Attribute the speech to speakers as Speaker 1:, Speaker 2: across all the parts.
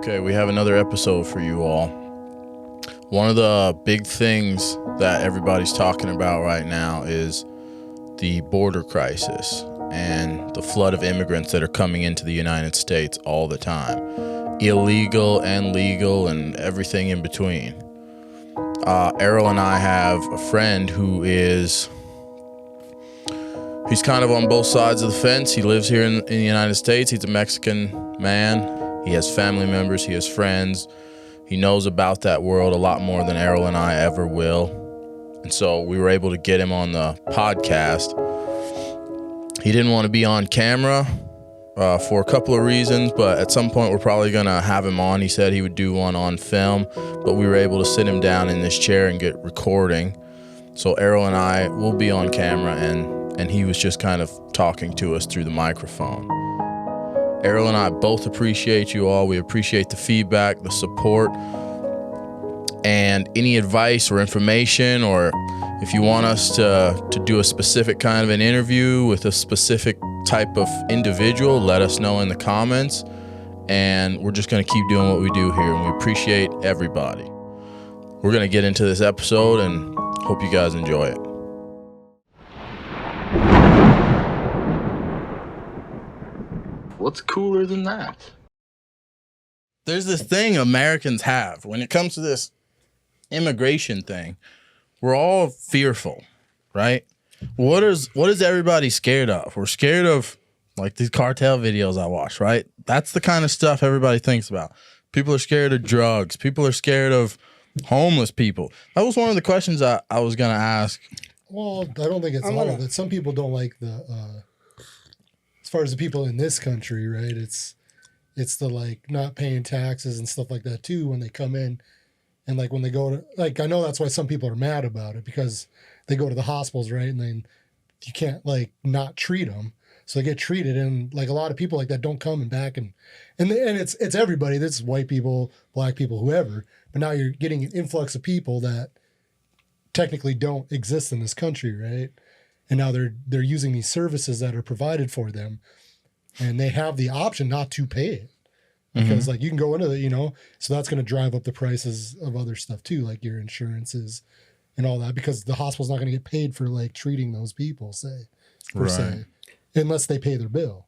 Speaker 1: Okay, we have another episode for you all. One of the big things that everybody's talking about right now is the border crisis and the flood of immigrants that are coming into the United States all the time. Illegal and legal and everything in between. Errol and I have a friend who he's kind of on both sides of the fence. He lives here in the United States. He's a Mexican man. He has family members. He has friends. He knows about that world a lot more than Errol and I ever will. And so we were able to get him on the podcast. He didn't want to be on camera for a couple of reasons, but at some point we're probably going to have him on. He said he would do one on film, but we were able to sit him down in this chair and get recording. So Errol and I will be on camera, and he was just kind of talking to us through the microphone. Errol and I both appreciate you all. We appreciate the feedback, the support, and any advice or information, or if you want us to do a specific kind of an interview with a specific type of individual, let us know in the comments, and we're just going to keep doing what we do here, and we appreciate everybody. We're going to get into this episode and hope you guys enjoy it. What's cooler than that? There's this thing Americans have when it comes to this immigration thing. We're all fearful, right? What is everybody scared of? We're scared of, like, these cartel videos I watch, right? That's the kind of stuff everybody thinks about. People are scared of drugs. People are scared of homeless people. That was one of the questions I was going to ask.
Speaker 2: Well, I don't think it's all of it. Some people don't like the... as far as the people in this country, right? It's the, like, not paying taxes and stuff like that too when they come in, and like when they go to, like, I know that's why some people are mad about it, because they go to the hospitals, right? And then you can't, like, not treat them, so they get treated, and like a lot of people like that don't come back, and it's everybody. This is white people, black people, whoever. But now you're getting an influx of people that technically don't exist in this country, right? And now they're using these services that are provided for them, and they have the option not to pay it, because like you can go into the, so that's going to drive up the prices of other stuff too, like your insurances and all that, because the hospital's not going to get paid for, like, treating those people, say, unless they pay their bill,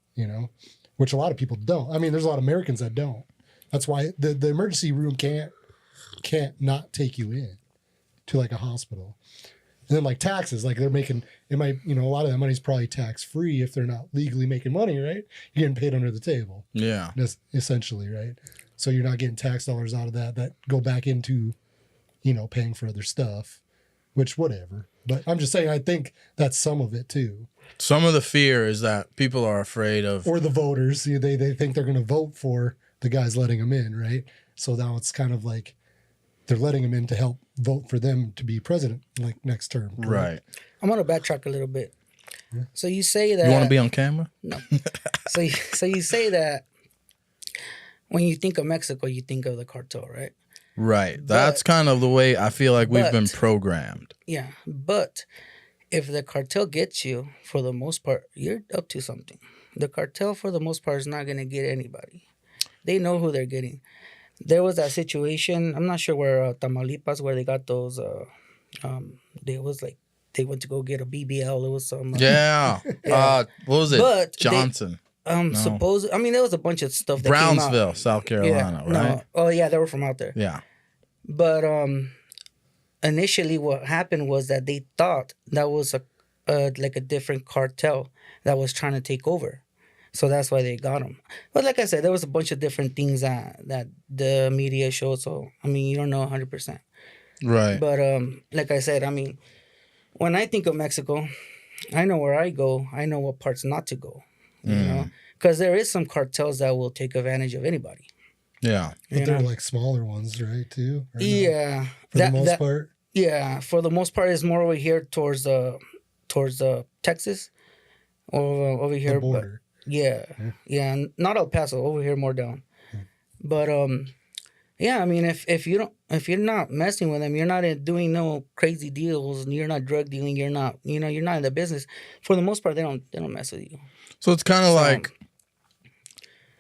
Speaker 2: which a lot of people don't. I mean, there's a lot of Americans that don't. That's why the emergency room can't not take you in to, like, a hospital. And then, like, taxes, like, they're making, it might, a lot of that money's probably tax-free if they're not legally making money, right? You're getting paid under the table. Yeah. That's essentially, right? So you're not getting tax dollars out of that go back into, paying for other stuff, which, whatever. But I'm just saying, I think that's some of it, too.
Speaker 1: Some of the fear is that people are afraid of...
Speaker 2: Or the voters. They think they're going to vote for the guys letting them in, right? So now it's kind of like they're letting them in to help vote for them to be president, like, next term. Correct?
Speaker 1: Right.
Speaker 3: I'm going to backtrack a little bit. Yeah. So you say that...
Speaker 1: You want to be on camera?
Speaker 3: No. So you say that when you think of Mexico, you think of the cartel, right?
Speaker 1: Right. That's kind of the way I feel like we've been programmed.
Speaker 3: Yeah. But if the cartel gets you, for the most part, you're up to something. The cartel, for the most part, is not going to get anybody. They know who they're getting. There was that situation, I'm not sure where, Tamaulipas, where they got those, they went to go get a BBL. It was some...
Speaker 1: yeah. What was it?
Speaker 3: But
Speaker 1: Johnson.
Speaker 3: There was a bunch of stuff that
Speaker 1: Brownsville,
Speaker 3: came out.
Speaker 1: South Carolina,
Speaker 3: yeah,
Speaker 1: right?
Speaker 3: No. Oh, yeah, they were from out there.
Speaker 1: Yeah.
Speaker 3: But initially what happened was that they thought that was a different cartel that was trying to take over. So that's why they got him. But like I said, there was a bunch of different things that the media showed. So, you don't know 100%.
Speaker 1: Right.
Speaker 3: But like I said, when I think of Mexico, I know where I go. I know what parts not to go, because there is some cartels that will take advantage of anybody.
Speaker 1: Yeah.
Speaker 2: But they're like smaller ones, right, too?
Speaker 3: Yeah.
Speaker 2: For the most part?
Speaker 3: Yeah. For the most part, it's more over here towards Texas or over here.
Speaker 2: The border.
Speaker 3: Yeah. Not El Paso, over here more down. But if you're not messing with them, you're not doing no crazy deals, and you're not drug dealing, you're not in the business. For the most part, they don't mess with you.
Speaker 1: So it's kind of like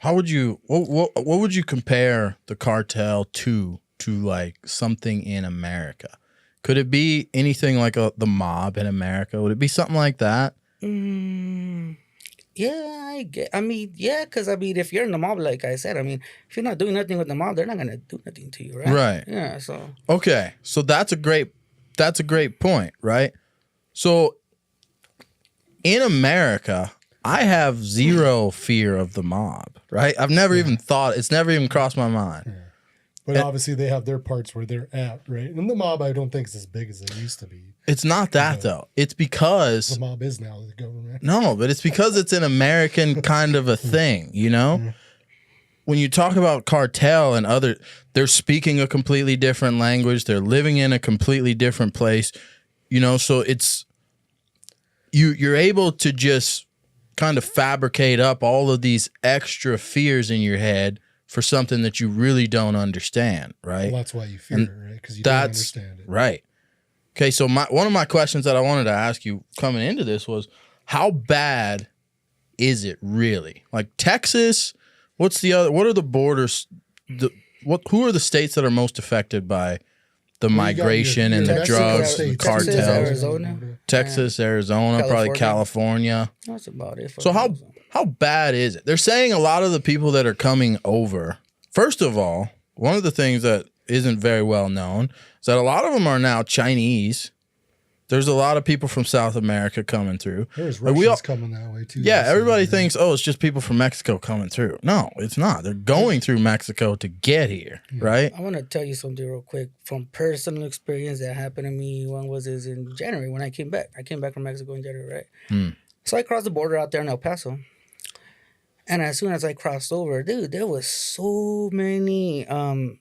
Speaker 1: How would you what would you compare the cartel to like something in America? Could it be anything like the mob in America? Would it be something like that?
Speaker 3: Yeah, I mean, yeah, because I mean, if you're in the mob, like I said, I mean, if you're not doing nothing with the mob, they're not gonna do nothing to you, right?
Speaker 1: Right.
Speaker 3: Yeah. So.
Speaker 1: Okay, so that's a great point, right? So in America, I have zero fear of the mob, right? I've never even thought, it's never even crossed my mind.
Speaker 2: Yeah. But obviously they have their parts where they're at, right? And the mob, I don't think is as big as it used to be.
Speaker 1: It's not that though. It's because
Speaker 2: the mob is now the government.
Speaker 1: No, but it's because it's an American kind of a thing, you know? Yeah. When you talk about cartel and other, they're speaking a completely different language. They're living in a completely different place, you know? So it's, you're able to just kind of fabricate up all of these extra fears in your head for something that you really don't understand, right?
Speaker 2: Well, that's why you fear it, right? Because you don't understand it.
Speaker 1: Right. Okay, so one of my questions that I wanted to ask you coming into this was, how bad is it really? Like Texas, what are the borders, who are the states that are most affected by the migration and the drugs, the cartels?
Speaker 3: Texas, Arizona.
Speaker 1: Texas, Arizona, probably California.
Speaker 3: That's about it.
Speaker 1: So how bad is it? They're saying a lot of the people that are coming over, first of all, one of the things that isn't very well known is that a lot of them are now Chinese. There's a lot of people from South America coming through.
Speaker 2: There's Russians coming that way too.
Speaker 1: Yeah, everybody thinks, oh, it's just people from Mexico coming through. No, it's not. They're going through Mexico to get here, right?
Speaker 3: I want to tell you something real quick from personal experience that happened to me. When was this? In January when I came back. I came back from Mexico in January, right? So I crossed the border out there in El Paso. And as soon as I crossed over, dude, there was so many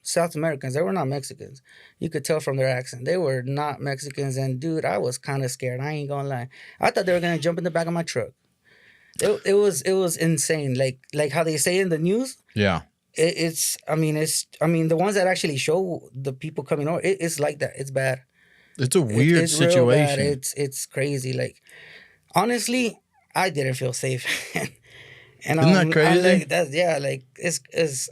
Speaker 3: South Americans. They were not Mexicans. You could tell from their accent. They were not Mexicans. And, dude, I was kind of scared. I ain't going to lie. I thought they were going to jump in the back of my truck. It was insane. Like how they say in the news.
Speaker 1: Yeah.
Speaker 3: I mean, the ones that actually show the people coming over, it's like that. It's bad.
Speaker 1: It's a weird situation.
Speaker 3: Real bad. It's crazy. Like, honestly, I didn't feel safe. And
Speaker 1: isn't that crazy?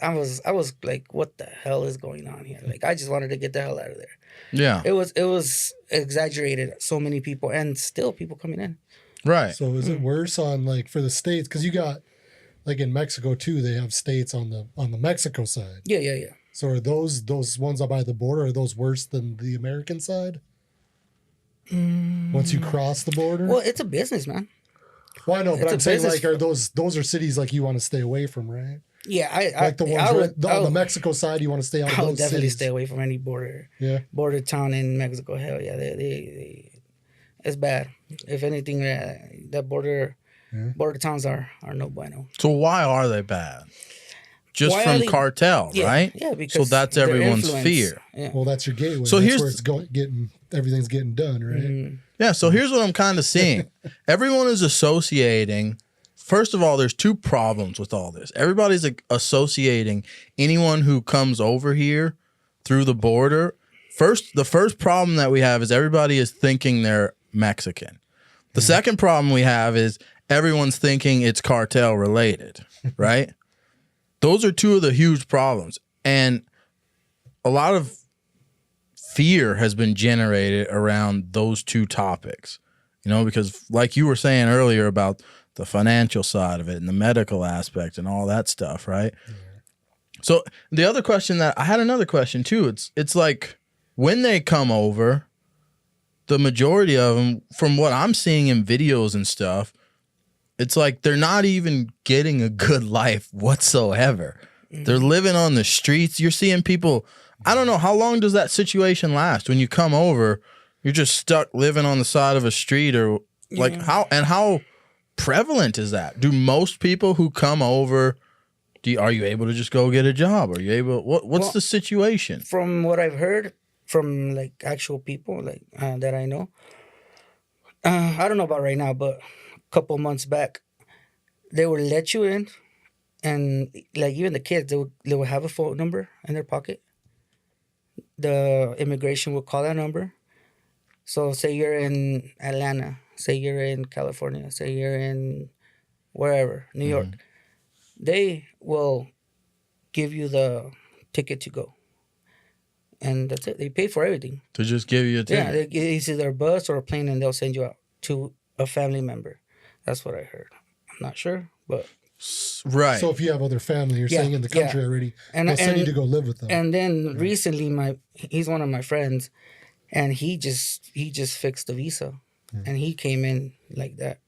Speaker 3: I was like, what the hell is going on here? Like, I just wanted to get the hell out of there.
Speaker 1: Yeah.
Speaker 3: It was exaggerated. So many people, and still people coming in.
Speaker 1: Right.
Speaker 2: So is it worse on like for the states? Because you got like in Mexico too, they have states on the Mexico side.
Speaker 3: Yeah.
Speaker 2: So are those ones up by the border, are those worse than the American side? Once you cross the border?
Speaker 3: Well, it's a business, man.
Speaker 2: Well, I know, but I'm saying like, are those are cities like you want to stay away from, right?
Speaker 3: Yeah,
Speaker 2: like the ones on the Mexico side, you want to stay out of those cities. I would definitely
Speaker 3: stay away from any border town in Mexico. Hell yeah, they it's bad. If anything, that border towns are no bueno.
Speaker 1: So why are they bad? Just from cartel, right?
Speaker 3: Yeah, because
Speaker 1: so that's everyone's fear.
Speaker 2: Yeah. Well, that's your gateway. So that's where it's everything's getting done, right? Mm-hmm.
Speaker 1: Yeah, so here's what I'm kind of seeing. Everyone is associating. First of all, there's two problems with all this. Everybody's associating anyone who comes over here through the border. The first problem that we have is everybody is thinking they're Mexican. The second problem we have is everyone's thinking it's cartel related, right? Those are two of the huge problems. And a lot of fear has been generated around those two topics, you know, because like you were saying earlier about the financial side of it and the medical aspect and all that stuff, right? Yeah. So the other question I had another question too. It's like when they come over, the majority of them, from what I'm seeing in videos and stuff, it's like they're not even getting a good life whatsoever. Mm-hmm. They're living on the streets. You're seeing people. I don't know, how long does that situation last? When you come over, you're just stuck living on the side of a street, or like how prevalent is that? Do most people who come over, are you able to just go get a job? Are you able, what's the situation?
Speaker 3: From what I've heard from like actual people like that I know, I don't know about right now, but a couple months back, they would let you in, and like even the kids, they would have a phone number in their pocket. The immigration will call that number. So say you're in Atlanta, say you're in California, say you're in wherever, New York. they will give you the ticket to go. And that's it. They pay for everything.
Speaker 1: To just give you a ticket?
Speaker 3: Yeah, it's either a bus or a plane, and they'll send you out to a family member. That's what I heard. I'm not sure, but...
Speaker 1: Right.
Speaker 2: So if you have other family, you're saying in the country already, they'll send you to go live with them.
Speaker 3: And then recently, he's one of my friends, and he just fixed the visa, and he came in like that.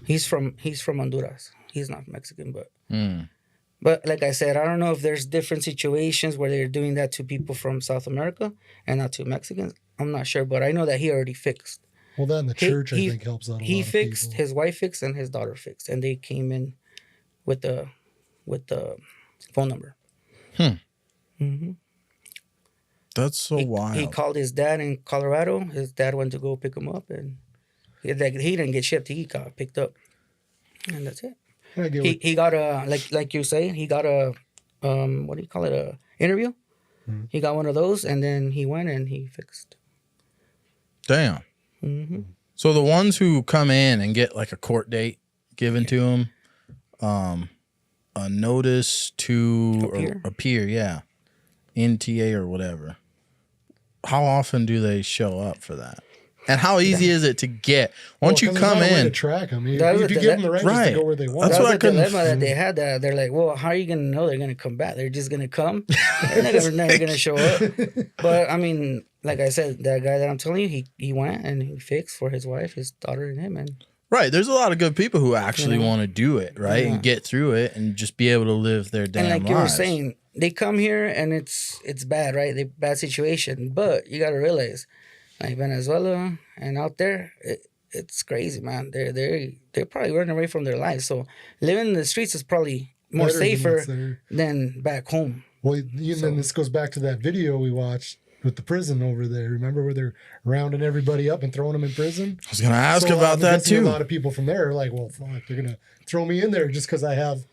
Speaker 3: He's from Honduras. He's not Mexican, but... But like I said, I don't know if there's different situations where they're doing that to people from South America and not to Mexicans. I'm not sure, but I know that he already fixed.
Speaker 2: Well, then the church, I think, helps out a lot.
Speaker 3: He fixed, his wife fixed, and his daughter fixed, and they came in with the phone number.
Speaker 1: That's so wild.
Speaker 3: He called his dad in Colorado. His dad went to go pick him up, and he didn't get shipped. He got picked up, and that's it. He got a like you say, he got a what do you call it, a interview. He got one of those, and then he went and he fixed.
Speaker 1: Damn. So the ones who come in and get like a court date given to them, a notice to appear, NTA or whatever. How often do they show up for that? And how easy is it to get once you come in?
Speaker 2: To track them. If you give them the right to go where they want.
Speaker 3: That's the dilemma that they had. That they're like, well, how are you gonna know they're gonna come back? They're just gonna come. They're never gonna show up. But I mean, like I said, that guy that I'm telling you, he went and he fixed for his wife, his daughter, and him. And
Speaker 1: there's a lot of good people who actually want to do it, right, and get through it and just be able to live their damn lives.
Speaker 3: And like you were saying, they come here and it's bad, right? Bad situation. But you gotta realize, like Venezuela and out there, it's crazy, man. They're probably running away from their lives. So living in the streets is probably more safer than back home.
Speaker 2: Well, then this goes back to that video we watched with the prison over there. Remember where they're rounding everybody up and throwing them in prison?
Speaker 1: I was going to ask about that too.
Speaker 2: A lot of people from there are like, well, fuck, they're going to throw me in there just because I have,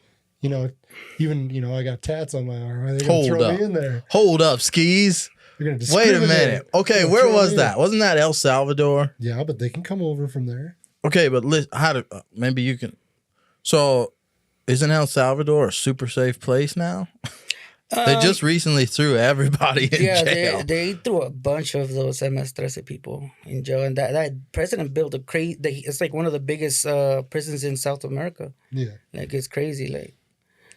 Speaker 2: I got tats on my arm. Are they going to throw me in there?
Speaker 1: Hold up, skis. Wait a minute. Okay, where was that? Wasn't that El Salvador?
Speaker 2: Yeah, but they can come over from there.
Speaker 1: Okay, but maybe you can. So, isn't El Salvador a super safe place now? They just recently threw everybody in jail.
Speaker 3: Yeah, they threw a bunch of those MS-13 people in jail, and that president built it's like one of the biggest prisons in South America. Yeah, like it's crazy, like.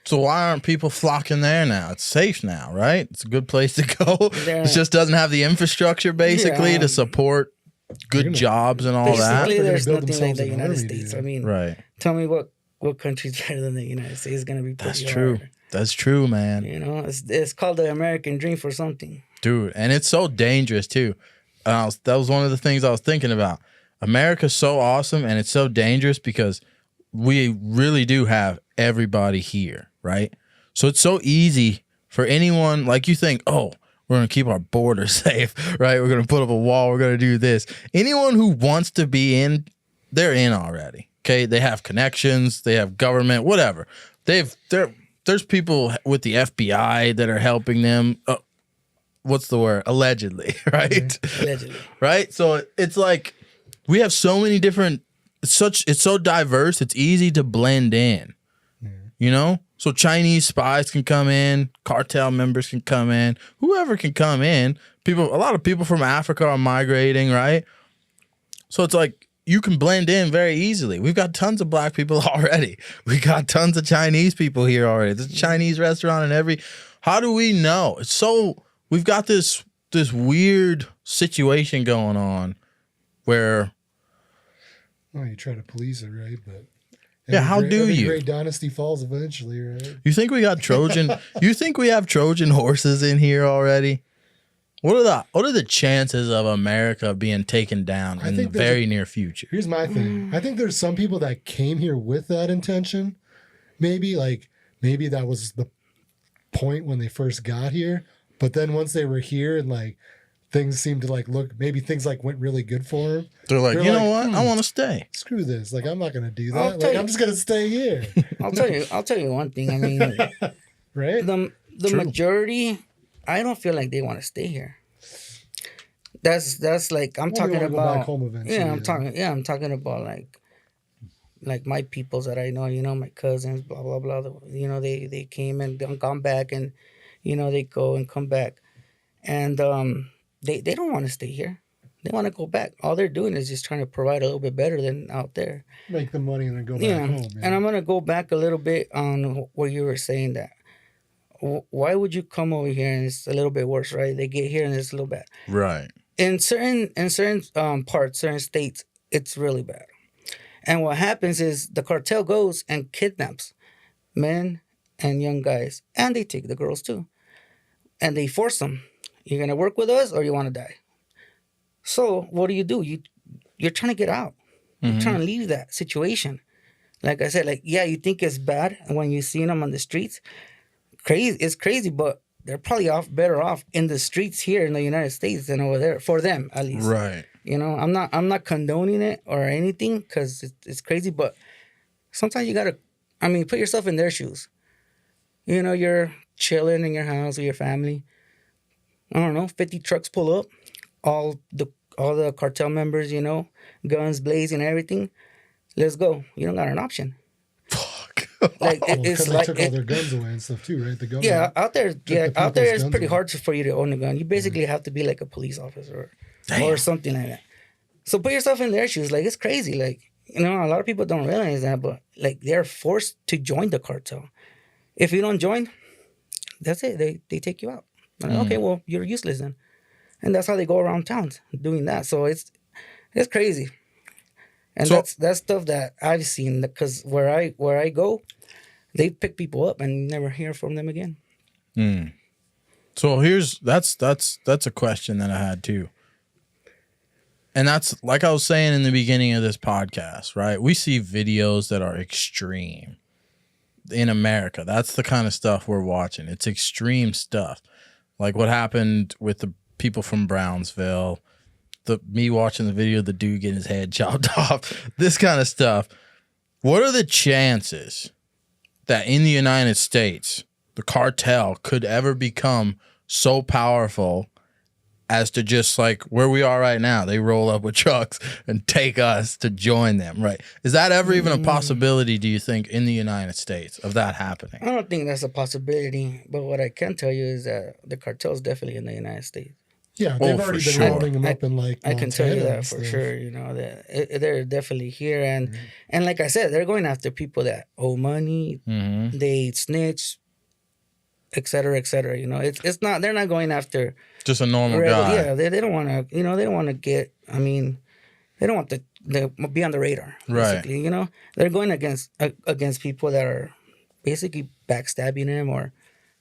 Speaker 1: So why aren't people flocking there now? It's safe now, right? It's a good place to go. It just doesn't have the infrastructure, basically, to support good jobs and all that.
Speaker 3: Basically, there's nothing like the United States. I mean, tell me what country's better than the United States? It's going to be pretty hard.
Speaker 1: That's true, man.
Speaker 3: It's called the American dream for something.
Speaker 1: Dude, and it's so dangerous, too. That was one of the things I was thinking about. America's so awesome, and it's so dangerous because we really do have everybody here, right? So it's so easy for anyone, like you think, oh, we're going to keep our border safe, right? We're going to put up a wall. We're going to do this. Anyone who wants to be in, they're in already, okay? They have connections. They have government, whatever. There's people with the FBI that are helping them. What's the word? Allegedly, right?
Speaker 3: Allegedly.
Speaker 1: Right? So it's like we have so many different, it's so diverse. It's easy to blend in, So Chinese spies can come in, cartel members can come in, whoever can come in. A lot of people from Africa are migrating, right? So it's like you can blend in very easily. We've got tons of black people already. We got tons of Chinese people here already. There's a Chinese restaurant in every. How do we know? We've got this weird situation going on where.
Speaker 2: Well, you try to police it, right? But.
Speaker 1: How do you?
Speaker 2: Great dynasty falls eventually, right?
Speaker 1: You think we got Trojan? You think we have Trojan horses in here already? What are the chances of America being taken down in the very near future?
Speaker 2: Here's my thing. I think there's some people that came here with that intention. Maybe that was the point when they first got here. But then once they were here and things seemed to maybe things went really good for them.
Speaker 1: They're like, you know what? I want to stay.
Speaker 2: Screw this. I'm not going to do that. I'm just going to stay here.
Speaker 3: I'll tell you one thing. I mean,
Speaker 2: right?
Speaker 3: The majority, I don't feel like they want to stay here. That's like I'm talking about.
Speaker 2: Go back home eventually,
Speaker 3: I'm talking about like my peoples that I know, you know, my cousins, blah blah blah. You know, they came and gone back, and you know they go and come back, and they don't want to stay here. They want to go back. All they're doing is just trying to provide a little bit better than out there.
Speaker 2: Make the money and then go back home.
Speaker 3: And I'm gonna go back a little bit on what you were saying, that why would you come over here and it's a little bit worse, right? They get here and it's a little bad.
Speaker 1: Right.
Speaker 3: In certain parts, certain states, it's really bad. And what happens is the cartel goes and kidnaps men and young guys, and they take the girls too, and they force them. You're gonna work with us, or you want to die. So what do? You're trying to get out. You're trying to leave that situation. Like I said, like, yeah, you think it's bad when you see them on the streets. It's crazy, but they're probably better off in the streets here in the United States than over there, for them at least.
Speaker 1: Right.
Speaker 3: You know, I'm not condoning it or anything, because it's crazy, but sometimes you gotta, put yourself in their shoes. You know, you're chilling in your house with your family. I don't know, 50 trucks pull up, all the cartel members, you know, guns blazing, everything. Let's go. You don't got an option. Like it's like
Speaker 2: they took all their guns away and stuff too, right? The gun.
Speaker 3: Yeah, out there it's pretty hard for you to own a gun. You basically have to be like a police officer or something like that. So put yourself in their shoes. Like, it's crazy. Like, you know, a lot of people don't realize that, but like, they're forced to join the cartel. If you don't join, that's it. They take you out. Like, okay, well, you're useless then. And that's how they go around towns doing that. So it's crazy. And that's stuff that I've seen, because where I go, they pick people up and never hear from them again.
Speaker 1: So that's a question that I had too. And that's, like I was saying in the beginning of this podcast, right? We see videos that are extreme in America. That's the kind of stuff we're watching. It's extreme stuff. Like what happened with the people from Brownsville, me watching the video of the dude getting his head chopped off, this kind of stuff. What are the chances that in the United States, the cartel could ever become so powerful as to just like where we are right now? They roll up with trucks and take us to join them, right? Is that ever even a possibility, do you think, in the United States of that happening?
Speaker 3: I don't think that's a possibility, but what I can tell you is that the cartel is definitely in the United States.
Speaker 2: Yeah, they've already been rolling them up in like Montana.
Speaker 3: I can tell you that for sure. You know, that they're definitely here, and like I said, they're going after people that owe money, they snitch, et cetera, et cetera. You know, it's not, they're not going after
Speaker 1: just a normal guy.
Speaker 3: Yeah, they don't want to. You know, they don't want to get. They don't want to be on the radar. Basically, right. You know, they're going against people that are basically backstabbing them or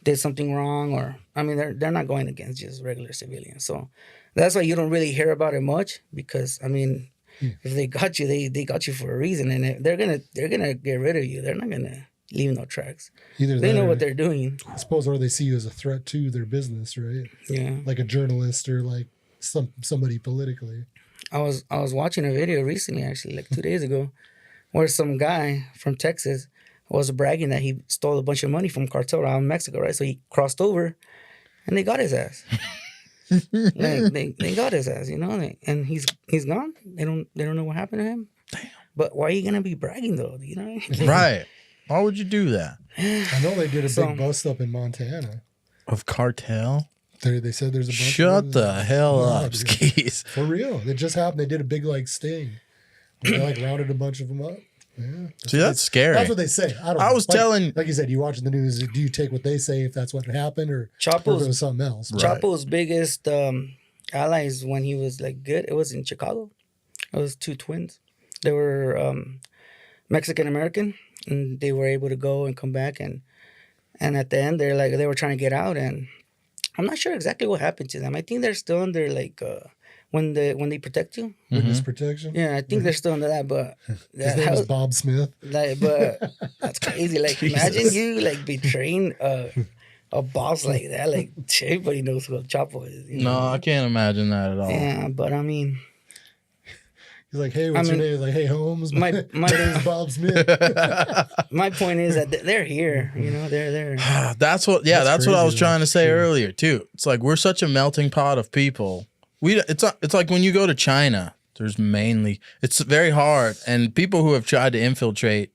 Speaker 3: did something wrong, or they're not going against just regular civilians. So that's why you don't really hear about it much, because if they got you, they got you for a reason, and they're gonna get rid of you. They're not gonna leave no tracks.
Speaker 2: Either
Speaker 3: they know what they're doing,
Speaker 2: I suppose, or they see you as a threat to their business, right?
Speaker 3: Yeah,
Speaker 2: like a journalist or like somebody politically.
Speaker 3: I was watching a video recently, actually, like 2 days ago, where some guy from Texas was bragging that he stole a bunch of money from cartel around in Mexico, right? So he crossed over, and they got his ass. they got his ass, you know, and he's gone. They don't know what happened to him.
Speaker 1: Damn.
Speaker 3: But why are you gonna be bragging though? You know,
Speaker 1: right? Why would you do that?
Speaker 2: I know they did a big bust up in Montana
Speaker 1: of cartel.
Speaker 2: They said there's a bunch.
Speaker 1: Shut the hell up, skis.
Speaker 2: For real, it just happened. They did a big sting. They rounded a bunch of them up. Yeah.
Speaker 1: See, that's scary.
Speaker 2: That's what they say. I don't know. Like you said, you watching the news. Do you take what they say if that's what happened, or if it was something else?
Speaker 1: Right.
Speaker 3: Chapo's biggest allies when he was good, it was in Chicago. It was two twins. They were Mexican American, and they were able to go and come back, and at the end they were trying to get out, and I'm not sure exactly what happened to them. I think they're still under when they protect you.
Speaker 2: Witness protection?
Speaker 3: Yeah, I think they're still under that, but
Speaker 2: his name is Bob Smith.
Speaker 3: But that's crazy. Imagine you betraying a boss like that. Everybody knows who Chapo is.
Speaker 1: You know? I can't imagine that at all.
Speaker 3: Yeah, but
Speaker 2: he's like, hey, what's your name? He's like, hey, Holmes. My name's Bob Smith.
Speaker 3: My point is that they're here. You know, they're there.
Speaker 1: That's what I was trying to say earlier too. It's like we're such a melting pot of people. It's like when you go to China, There's mainly, it's very hard. And people who have tried to infiltrate,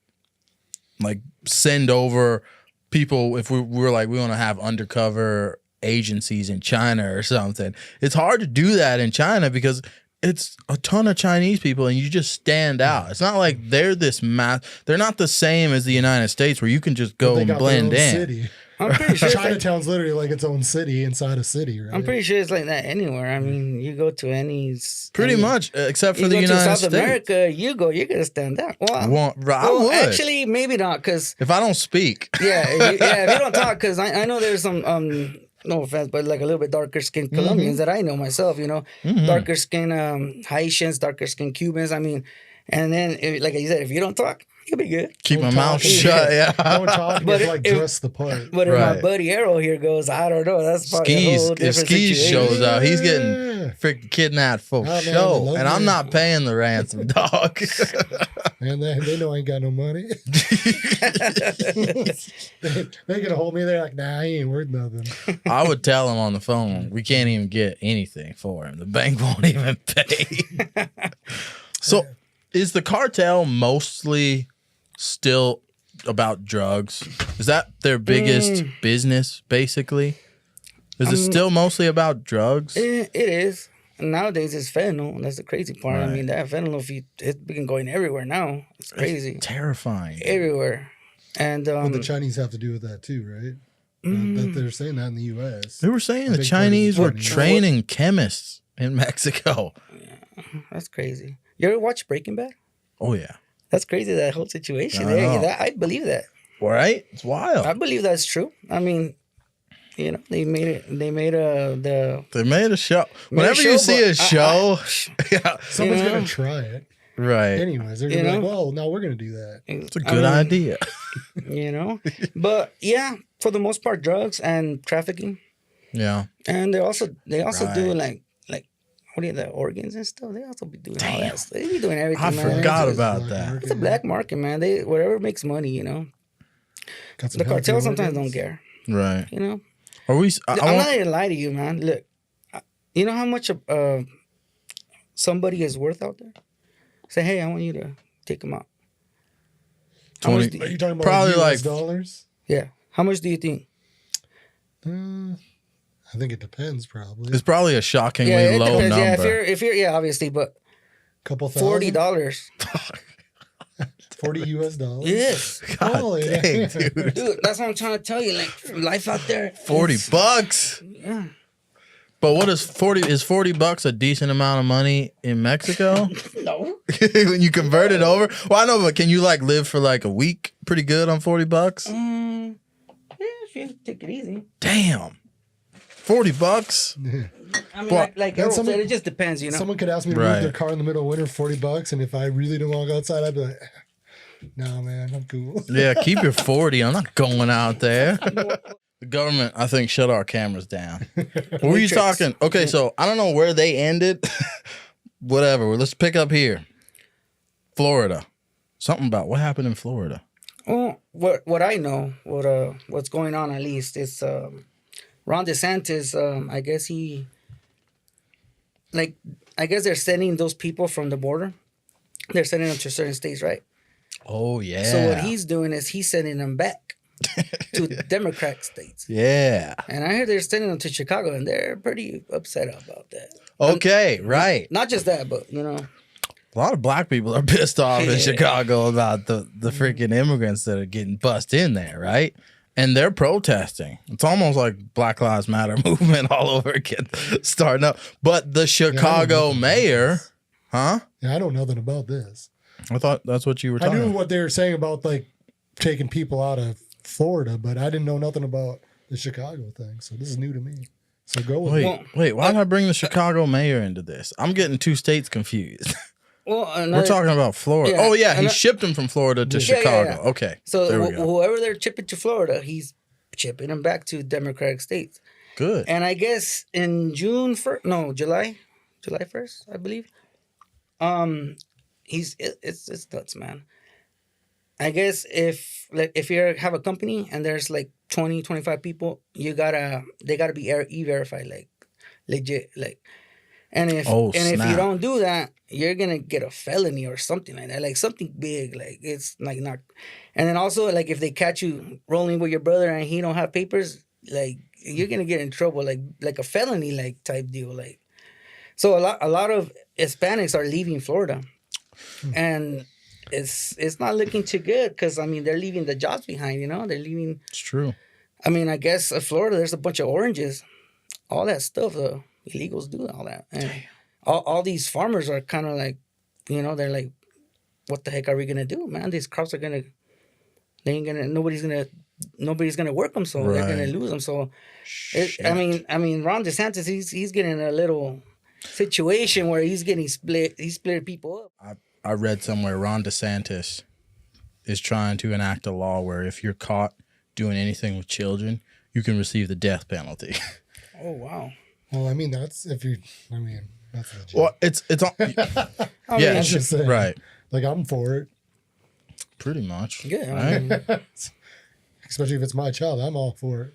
Speaker 1: like send over people, if we were like, we want to have undercover agencies in China or something. It's hard to do that in China because it's a ton of Chinese people and you just stand out. It's not like they're they're not the same as the United States where you can just go and blend in.
Speaker 2: City.
Speaker 3: I'm pretty sure
Speaker 2: Chinatown's literally like its own city inside a city, right?
Speaker 3: I'm pretty sure it's like that anywhere. I mean, you go to any...
Speaker 1: Pretty much, except for the
Speaker 3: You go
Speaker 1: United
Speaker 3: to South
Speaker 1: States.
Speaker 3: America, you're going to stand out. Well,
Speaker 1: I would.
Speaker 3: Actually, maybe not, because...
Speaker 1: If I don't speak.
Speaker 3: Yeah, if you don't talk, because I know there's some... no offense, but like a little bit darker skinned Colombians that I know myself, you know, darker skinned Haitians, darker skinned Cubans. I mean, and then, like you said, if you don't talk, you'll be good.
Speaker 1: Keep my mouth shut, yeah.
Speaker 2: Don't talk, but like dress the part.
Speaker 3: But if my buddy Arrow here goes, I don't know, that's probably a whole different situation.
Speaker 1: If Skis shows out, he's getting freaking kidnapped for show, and I'm not paying the ransom, dog.
Speaker 2: Man, they know I ain't got no money. They gonna hold me there like, nah, he ain't worth nothing.
Speaker 1: I would tell him on the phone, we can't even get anything for him. The bank won't even pay. So, is the cartel mostly still about drugs? Is that their biggest business, basically? Is it still mostly about drugs?
Speaker 3: It is. Nowadays, it's fentanyl. That's the crazy part. Right. I mean, that fentanyl, it's been going everywhere now. It's crazy.
Speaker 1: It's terrifying.
Speaker 3: Everywhere. And
Speaker 2: what the Chinese have to do with that too, right? That they're saying that in the U.S.
Speaker 1: They were saying the Chinese were training chemists in Mexico.
Speaker 3: Yeah, that's crazy. You ever watch Breaking Bad?
Speaker 1: Oh, yeah.
Speaker 3: That's crazy, that whole situation. I believe that.
Speaker 1: Right? It's wild.
Speaker 3: I believe that's true. I mean, you know, they made a show.
Speaker 1: Whenever you see a show,
Speaker 2: someone's going to try it.
Speaker 1: Right.
Speaker 2: Anyways, they're going to be like, well, now we're going to do that.
Speaker 1: It's a good idea.
Speaker 3: You know? But, yeah, for the most part, drugs and trafficking.
Speaker 1: Yeah.
Speaker 3: And they also do, like, what are you, the organs and stuff? They also be doing all that stuff. They be doing everything,
Speaker 1: I
Speaker 3: man.
Speaker 1: forgot about that.
Speaker 3: It's a black market, man. Whatever makes money, you know. The cartel sometimes don't care.
Speaker 1: Right.
Speaker 3: You know?
Speaker 1: I'm
Speaker 3: not going to lie to you, man. Look, you know how much somebody is worth out there? Say, hey, I want you to take them out.
Speaker 2: 20. Are you talking about
Speaker 1: probably
Speaker 2: US dollars?
Speaker 3: Yeah. How much do you think?
Speaker 2: I think it depends, probably.
Speaker 1: It's probably a shockingly low number.
Speaker 3: Yeah, if you're obviously, but
Speaker 2: couple thousand?
Speaker 3: $40.
Speaker 2: $40 US?
Speaker 3: Yes.
Speaker 1: God dang, dude.
Speaker 3: Dude, that's what I'm trying to tell you. Like, life out there.
Speaker 1: $40.
Speaker 3: Yeah.
Speaker 1: But what is $40 a decent amount of money in Mexico?
Speaker 3: No.
Speaker 1: When you convert it over? Well, I know, but can you like live for like a week pretty good on $40?
Speaker 3: Yeah, if you take it easy.
Speaker 1: Damn. $40?
Speaker 3: I mean, like Errol said, it just depends, you know.
Speaker 2: Someone could ask me to move their car in the middle of winter, $40, and if I really don't want to go outside, I'd be like, nah, man, I'm cool.
Speaker 1: Yeah, keep your 40. I'm not going out there. The government, I think, shut our cameras down. What were you talking? Okay, so I don't know where they ended. Whatever. Let's pick up here. Florida. Something about what happened in Florida.
Speaker 3: Well, what I know, what's going on at least is Ron DeSantis. I guess they're sending those people from the border. They're sending them to certain states, right?
Speaker 1: Oh yeah.
Speaker 3: So what he's doing is he's sending them back to Democrat states.
Speaker 1: Yeah.
Speaker 3: And I heard they're sending them to Chicago, and they're pretty upset about that.
Speaker 1: Okay, right.
Speaker 3: Not just that, but you know.
Speaker 1: A lot of black people are pissed off in Chicago about the freaking immigrants that are getting bussed in there, right? And they're protesting. It's almost like Black Lives Matter movement all over again, starting up. But the Chicago mayor, huh?
Speaker 2: Yeah, I know nothing about this.
Speaker 1: I thought that's what you were talking about.
Speaker 2: I knew what they were saying about like taking people out of Florida, but I didn't know nothing about the Chicago thing. So this is new to me. So go with it.
Speaker 1: Wait, why did I bring the Chicago mayor into this? I'm getting two states confused.
Speaker 3: Well,
Speaker 1: we're talking about Florida.
Speaker 3: Yeah,
Speaker 1: oh, yeah. He shipped them from Florida to Chicago. Yeah. Okay.
Speaker 3: So whoever they're shipping to Florida, he's shipping them back to Democratic states.
Speaker 1: Good.
Speaker 3: And I guess in July 1st, I believe. It's nuts, man. I guess if you have a company and there's like 20, 25 people, they gotta be e-verified, like legit, like. And if you don't do that, you're gonna get a felony or something like that, like something big, like it's like not. And then also like if they catch you rolling with your brother and he don't have papers, like you're gonna get in trouble, like a felony like type deal, like. So a lot of Hispanics are leaving Florida, and it's not looking too good because I mean they're leaving the jobs behind, you know, they're leaving.
Speaker 1: It's true.
Speaker 3: I mean, I guess Florida, there's a bunch of oranges, all that stuff. The illegals do all that, and all these farmers are kind of like, you know, they're like, what the heck are we gonna do, man? These crops are gonna, nobody's gonna work them, so they're gonna lose them. So, I mean, Ron DeSantis, he's getting in a little situation where he's getting split. He's splitting people up.
Speaker 1: I read somewhere Ron DeSantis is trying to enact a law where if you're caught doing anything with children, you can receive the death penalty.
Speaker 3: Oh wow.
Speaker 2: Well, I mean that's that's legit.
Speaker 1: Well, it's yeah,
Speaker 2: saying,
Speaker 1: right.
Speaker 2: Like I'm for it.
Speaker 1: Pretty much.
Speaker 3: Yeah.
Speaker 1: Right?
Speaker 2: Especially if it's my child, I'm all for it.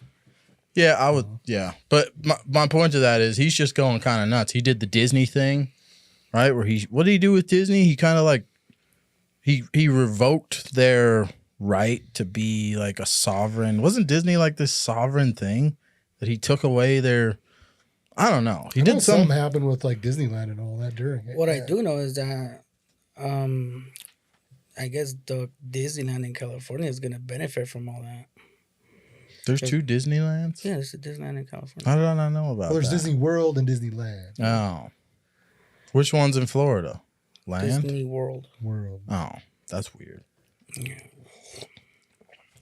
Speaker 1: Yeah, I would. Yeah, but my point to that is he's just going kind of nuts. He did the Disney thing, right? Where what did he do with Disney? He kind of like he revoked their right to be like a sovereign. Wasn't Disney like this sovereign thing that he took away their? I don't know. He did something
Speaker 2: happen with like Disneyland and all that during it.
Speaker 3: What I do know is that, I guess the Disneyland in California is gonna benefit from all that.
Speaker 1: There's 2 Disneylands?
Speaker 3: Yeah, there's a Disneyland in California.
Speaker 1: How did I not know about that?
Speaker 2: There's Disney World and Disneyland.
Speaker 1: Oh. Which one's in Florida? Land?
Speaker 3: Disney World.
Speaker 1: Oh, that's weird. Yeah.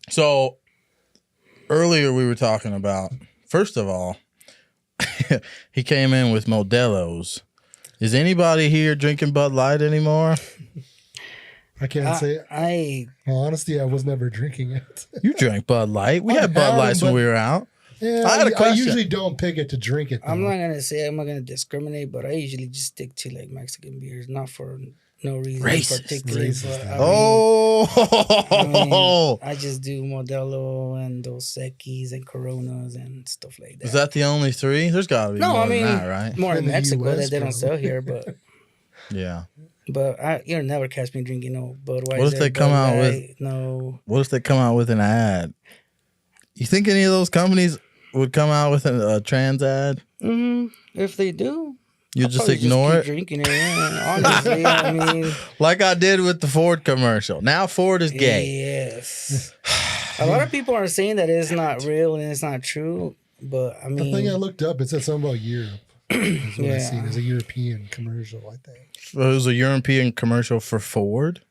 Speaker 1: So, earlier we were talking about, first of all, he came in with Modelo's. Is anybody here drinking Bud Light anymore?
Speaker 2: I can't say. Well, honestly, I was never drinking it.
Speaker 1: You drank Bud Light. We had Bud Lights when we were out.
Speaker 2: Yeah, I had a question. I usually don't pick it to drink it, though.
Speaker 3: I'm not gonna discriminate, but I usually just stick to like Mexican beers, not for no reason particularly. I just do Modelo and Dos Equis and Coronas and stuff like that.
Speaker 1: Is that the only 3? There's got to be more than that, right?
Speaker 3: More in Mexico that they don't sell here, but
Speaker 1: yeah.
Speaker 3: But you'll never catch me drinking no Budweiser.
Speaker 1: What if they come out with What if they come out with an ad? You think any of those companies would come out with a trans ad?
Speaker 3: If they do,
Speaker 1: you just ignore it.
Speaker 3: Drinking it, yeah. Honestly, I mean,
Speaker 1: like I did with the Ford commercial. Now Ford is gay.
Speaker 3: Yes. A lot of people are saying that it's not real and it's not true, but I mean,
Speaker 2: the thing I looked up, it said something about Europe. That's what I seen. It's a European commercial, I think.
Speaker 1: It was a European commercial for Ford.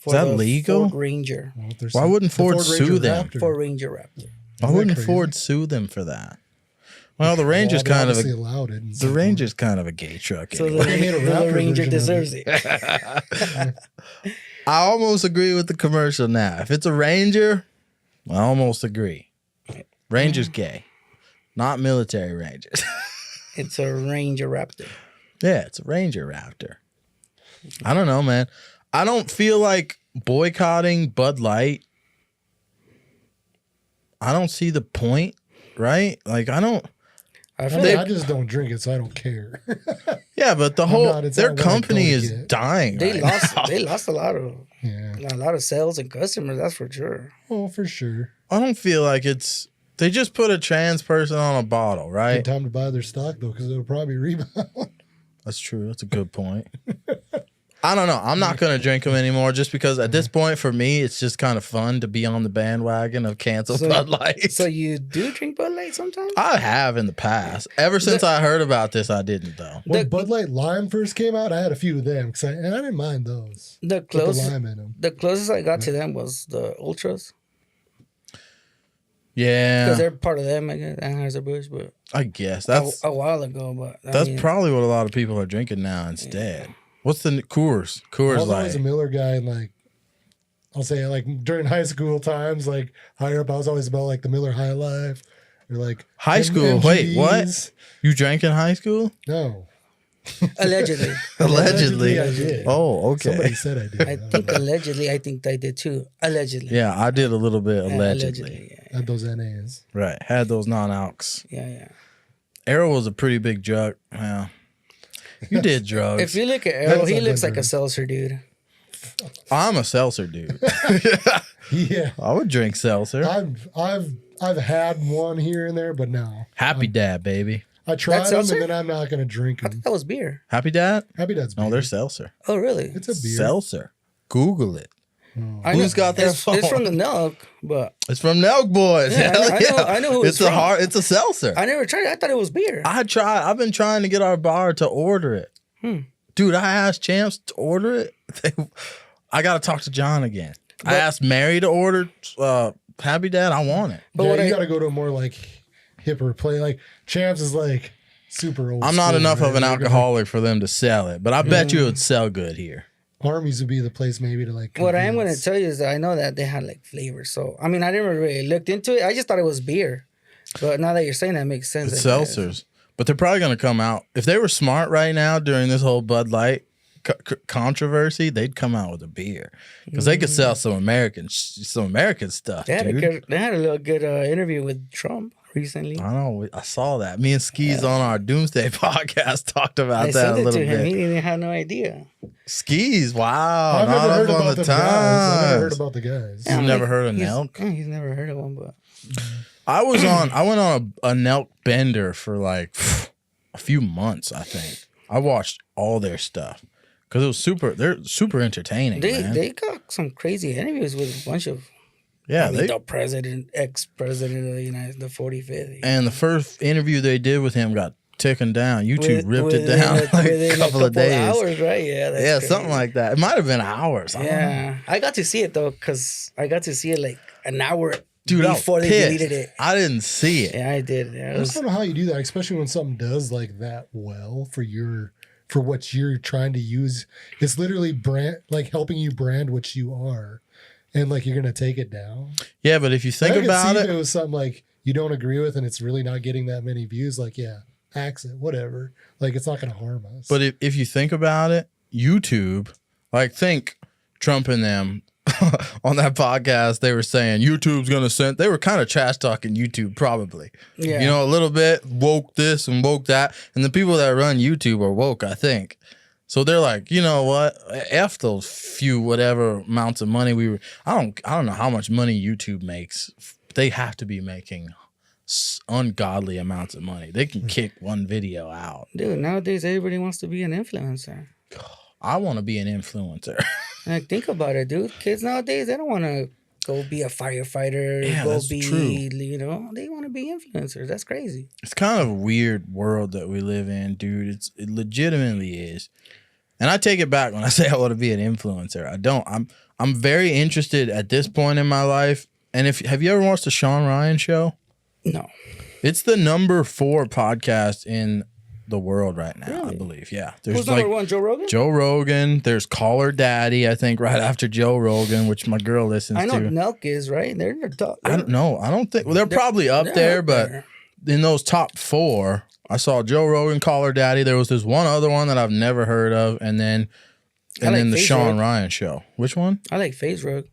Speaker 1: Is that legal?
Speaker 3: Ford Ranger.
Speaker 2: Well,
Speaker 1: why wouldn't Ford sue them?
Speaker 3: Ford Ranger Raptor.
Speaker 1: Why wouldn't Ford sue them for that? Well, the Ranger's kind of the Ranger's kind of a gay truck.
Speaker 3: So the Ranger deserves it.
Speaker 1: I almost agree with the commercial now. If it's a Ranger, I almost agree. Ranger's gay, not military Rangers.
Speaker 3: It's a Ranger Raptor.
Speaker 1: Yeah, it's a Ranger Raptor. I don't know, man. I don't feel like boycotting Bud Light. I don't see the point, right? Like, I
Speaker 2: just don't drink it, so I don't care.
Speaker 1: Yeah, but their company is dying.
Speaker 3: They lost a lot of sales and customers. That's for sure.
Speaker 2: Oh, for sure.
Speaker 1: I don't feel like they just put a trans person on a bottle, right?
Speaker 2: Good time to buy their stock though, because it'll probably rebound.
Speaker 1: That's true. That's a good point. I don't know. I'm not going to drink them anymore just because at this point, for me, it's just kind of fun to be on the bandwagon of cancel Bud Light.
Speaker 3: So you do drink Bud Light sometimes?
Speaker 1: I have in the past. Ever since I heard about this, I didn't, though.
Speaker 2: When Bud Light Lime first came out, I had a few of them, and I didn't mind those.
Speaker 3: The closest I got to them was the Ultras.
Speaker 1: Yeah.
Speaker 3: Because they're part of them, I guess, Anheuser-Busch, but
Speaker 1: I guess. That's
Speaker 3: a while ago, but
Speaker 1: that's probably what a lot of people are drinking now instead. Yeah. What's the Coors? Coors Light. I was
Speaker 2: always a Miller guy, and like, I'll say like during high school times, like higher up, I was always about like the Miller High Life or like
Speaker 1: high school. Wait, what? You drank in high school?
Speaker 2: No.
Speaker 3: Allegedly.
Speaker 2: Allegedly, I did.
Speaker 1: Oh, okay.
Speaker 2: Somebody said I did.
Speaker 3: I think allegedly. I think I did too. Allegedly.
Speaker 1: Yeah, I did a little bit allegedly.
Speaker 3: Yeah.
Speaker 2: Had those NAs.
Speaker 1: Right. Had those non-alcs.
Speaker 3: Yeah.
Speaker 1: Arrow was a pretty big drug. Yeah. You did drugs.
Speaker 3: If you look at Errol, he
Speaker 2: That's
Speaker 3: looks like a
Speaker 2: drugs.
Speaker 3: seltzer dude.
Speaker 1: I'm a seltzer dude.
Speaker 2: Yeah.
Speaker 1: I would drink seltzer.
Speaker 2: I've had one here and there, but no.
Speaker 1: Happy Dad, baby.
Speaker 2: I tried them
Speaker 3: seltzer?
Speaker 2: and then I'm not going to drink
Speaker 3: I
Speaker 2: them.
Speaker 3: thought that was beer.
Speaker 1: Happy Dad?
Speaker 2: Happy Dad's beer.
Speaker 1: No, they're seltzer.
Speaker 3: Oh, really?
Speaker 2: It's a beer.
Speaker 1: Seltzer. Google it.
Speaker 3: I
Speaker 1: Who's got their
Speaker 3: it's
Speaker 1: phone?
Speaker 3: from the Nelk, but
Speaker 1: It's from Nelk Boys.
Speaker 3: Yeah,
Speaker 1: Hell
Speaker 3: I know who it's from.
Speaker 1: It's a seltzer.
Speaker 3: I never tried it. I thought it was beer.
Speaker 1: I've been trying to get our bar to order it. Dude, I asked Champs to order it. I got to talk to John again. I asked Mary to order Happy Dad. I want it.
Speaker 3: But
Speaker 2: Yeah, you got to go to a more like hipper play. Like Champs is like super old.
Speaker 1: I'm not
Speaker 2: school,
Speaker 1: enough
Speaker 2: right?
Speaker 1: of an alcoholic for them to sell it, but I bet you it would sell good here.
Speaker 2: Armies would be the place maybe to like.
Speaker 3: What I am going to
Speaker 2: convince.
Speaker 3: tell you is that I know that they had like flavors. So, I mean, I never really looked into it. I just thought it was beer. But now that you're saying that, makes sense.
Speaker 1: It's seltzers. But they're probably going to come out. If they were smart right now during this whole Bud Light controversy, they'd come out with a beer. Because they could sell some American stuff,
Speaker 3: They had,
Speaker 1: dude.
Speaker 3: they had a little good interview with Trump recently.
Speaker 1: I know. I saw that. Me and Skis on our Doomsday podcast talked about
Speaker 3: I
Speaker 1: that
Speaker 3: sent
Speaker 1: a
Speaker 3: it
Speaker 1: little
Speaker 3: to him. He
Speaker 1: bit.
Speaker 3: didn't have no idea.
Speaker 1: Skis, wow.
Speaker 2: I've never
Speaker 1: not
Speaker 2: heard
Speaker 1: up on
Speaker 2: about
Speaker 1: the
Speaker 2: the guys. I've never heard
Speaker 1: times.
Speaker 2: about the guys.
Speaker 1: You've never heard of
Speaker 3: he's-
Speaker 1: Nelk?
Speaker 3: He's never heard of one, but
Speaker 1: I went on a Nelk bender for like a few months, I think. I watched all their stuff because they're super entertaining, man.
Speaker 3: they got some crazy interviews with a bunch of
Speaker 1: Yeah,
Speaker 3: the president, ex-president of the the 45th.
Speaker 1: and the first interview they did with him got taken down. YouTube ripped it down like
Speaker 3: within
Speaker 1: a couple of days.
Speaker 3: hours, right? Yeah, that's
Speaker 1: Yeah,
Speaker 3: crazy.
Speaker 1: something like that. It might have been hours. I don't know.
Speaker 3: Yeah, I got to see it though, cause I got to see it like an hour
Speaker 1: Dude, I was
Speaker 3: before they
Speaker 1: pissed.
Speaker 3: deleted it.
Speaker 1: I didn't see it.
Speaker 3: Yeah, I did. Yeah, it
Speaker 2: I
Speaker 3: was,
Speaker 2: just don't know how you do that, especially when something does like that well for what you're trying to use. It's literally helping you brand what you are, and like you're gonna take it down.
Speaker 1: Yeah, but if you think
Speaker 2: I could
Speaker 1: about
Speaker 2: see
Speaker 1: it,
Speaker 2: if it was something like you don't agree with, and it's really not getting that many views. Like, yeah, axe it, whatever. Like, it's not gonna harm us.
Speaker 1: but if you think about it, YouTube, like think Trump and them on that podcast, they were saying YouTube's gonna send. They were kind of trash talking YouTube, probably.
Speaker 3: yeah.
Speaker 1: You know, a little bit woke this and woke that, and the people that run YouTube are woke, I think. So they're like, you know what? F those few whatever amounts of money we were. I don't know how much money YouTube makes. They have to be making ungodly amounts of money. They can kick one video out.
Speaker 3: Dude, nowadays everybody wants to be an influencer.
Speaker 1: I want to be an influencer.
Speaker 3: Like, think about it, dude. Kids nowadays, they don't want to go be a firefighter.
Speaker 1: Yeah,
Speaker 3: go
Speaker 1: that's
Speaker 3: be,
Speaker 1: true.
Speaker 3: you know, they want to be influencers. That's crazy.
Speaker 1: It's kind of a weird world that we live in, dude. It legitimately is. And I take it back when I say I want to be an influencer. I don't. I'm very interested at this point in my life. And have you ever watched the Sean Ryan show?
Speaker 3: No.
Speaker 1: It's the number 4 podcast in the world right now, I
Speaker 3: Really?
Speaker 1: believe. Yeah.
Speaker 3: Who's
Speaker 1: There's
Speaker 3: number
Speaker 1: like
Speaker 3: one, Joe Rogan?
Speaker 1: Joe Rogan. There's Caller Daddy, I think, right after Joe Rogan, which my girl listens
Speaker 3: I know
Speaker 1: to.
Speaker 3: Nelk is, right? They're in the top.
Speaker 1: I don't know. I don't think. Well, they're probably up
Speaker 3: they're
Speaker 1: there,
Speaker 3: up
Speaker 1: but
Speaker 3: there.
Speaker 1: in those top 4, I saw Joe Rogan, Caller Daddy. There was this one other one that I've never heard of, and then
Speaker 3: I like
Speaker 1: the
Speaker 3: Face
Speaker 1: Sean
Speaker 3: Rug.
Speaker 1: Ryan show. Which one?
Speaker 3: I like FaZe Rug.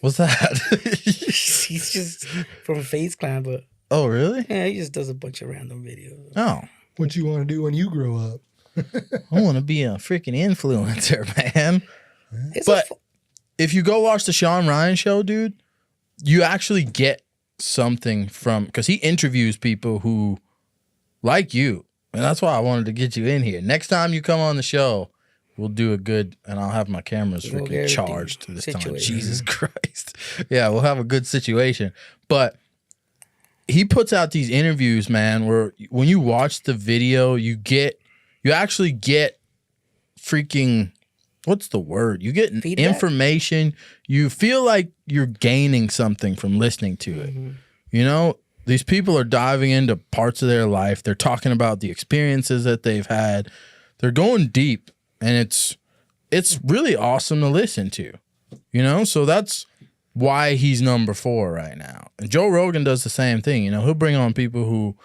Speaker 1: What's that?
Speaker 3: He's just from FaZe Clan, but
Speaker 1: Oh, really?
Speaker 3: yeah, he just does a bunch of random videos.
Speaker 1: Oh,
Speaker 2: what you want to do when you grow up?
Speaker 1: I want to be a freaking influencer, man.
Speaker 3: It's
Speaker 1: But
Speaker 3: a fu-
Speaker 1: if you go watch the Sean Ryan show, dude, you actually get something from, because he interviews people who like you. And that's why I wanted to get you in here. Next time you come on the show, we'll do a good, and I'll have my cameras
Speaker 3: We'll get
Speaker 1: freaking
Speaker 3: everything
Speaker 1: charged this time.
Speaker 3: situated.
Speaker 1: Jesus Christ. Yeah, we'll have a good situation. But he puts out these interviews, man, where when you watch the video, you actually get freaking, what's the word? You get
Speaker 3: Feedback?
Speaker 1: information. You feel like you're gaining something from listening to it.
Speaker 3: Mm-hmm.
Speaker 1: You know, these people are diving into parts of their life. They're talking about the experiences that they've had. They're going deep, and it's really awesome to listen to. You know, so that's why he's number 4 right now. And Joe Rogan does the same thing. You know, he'll bring on people who,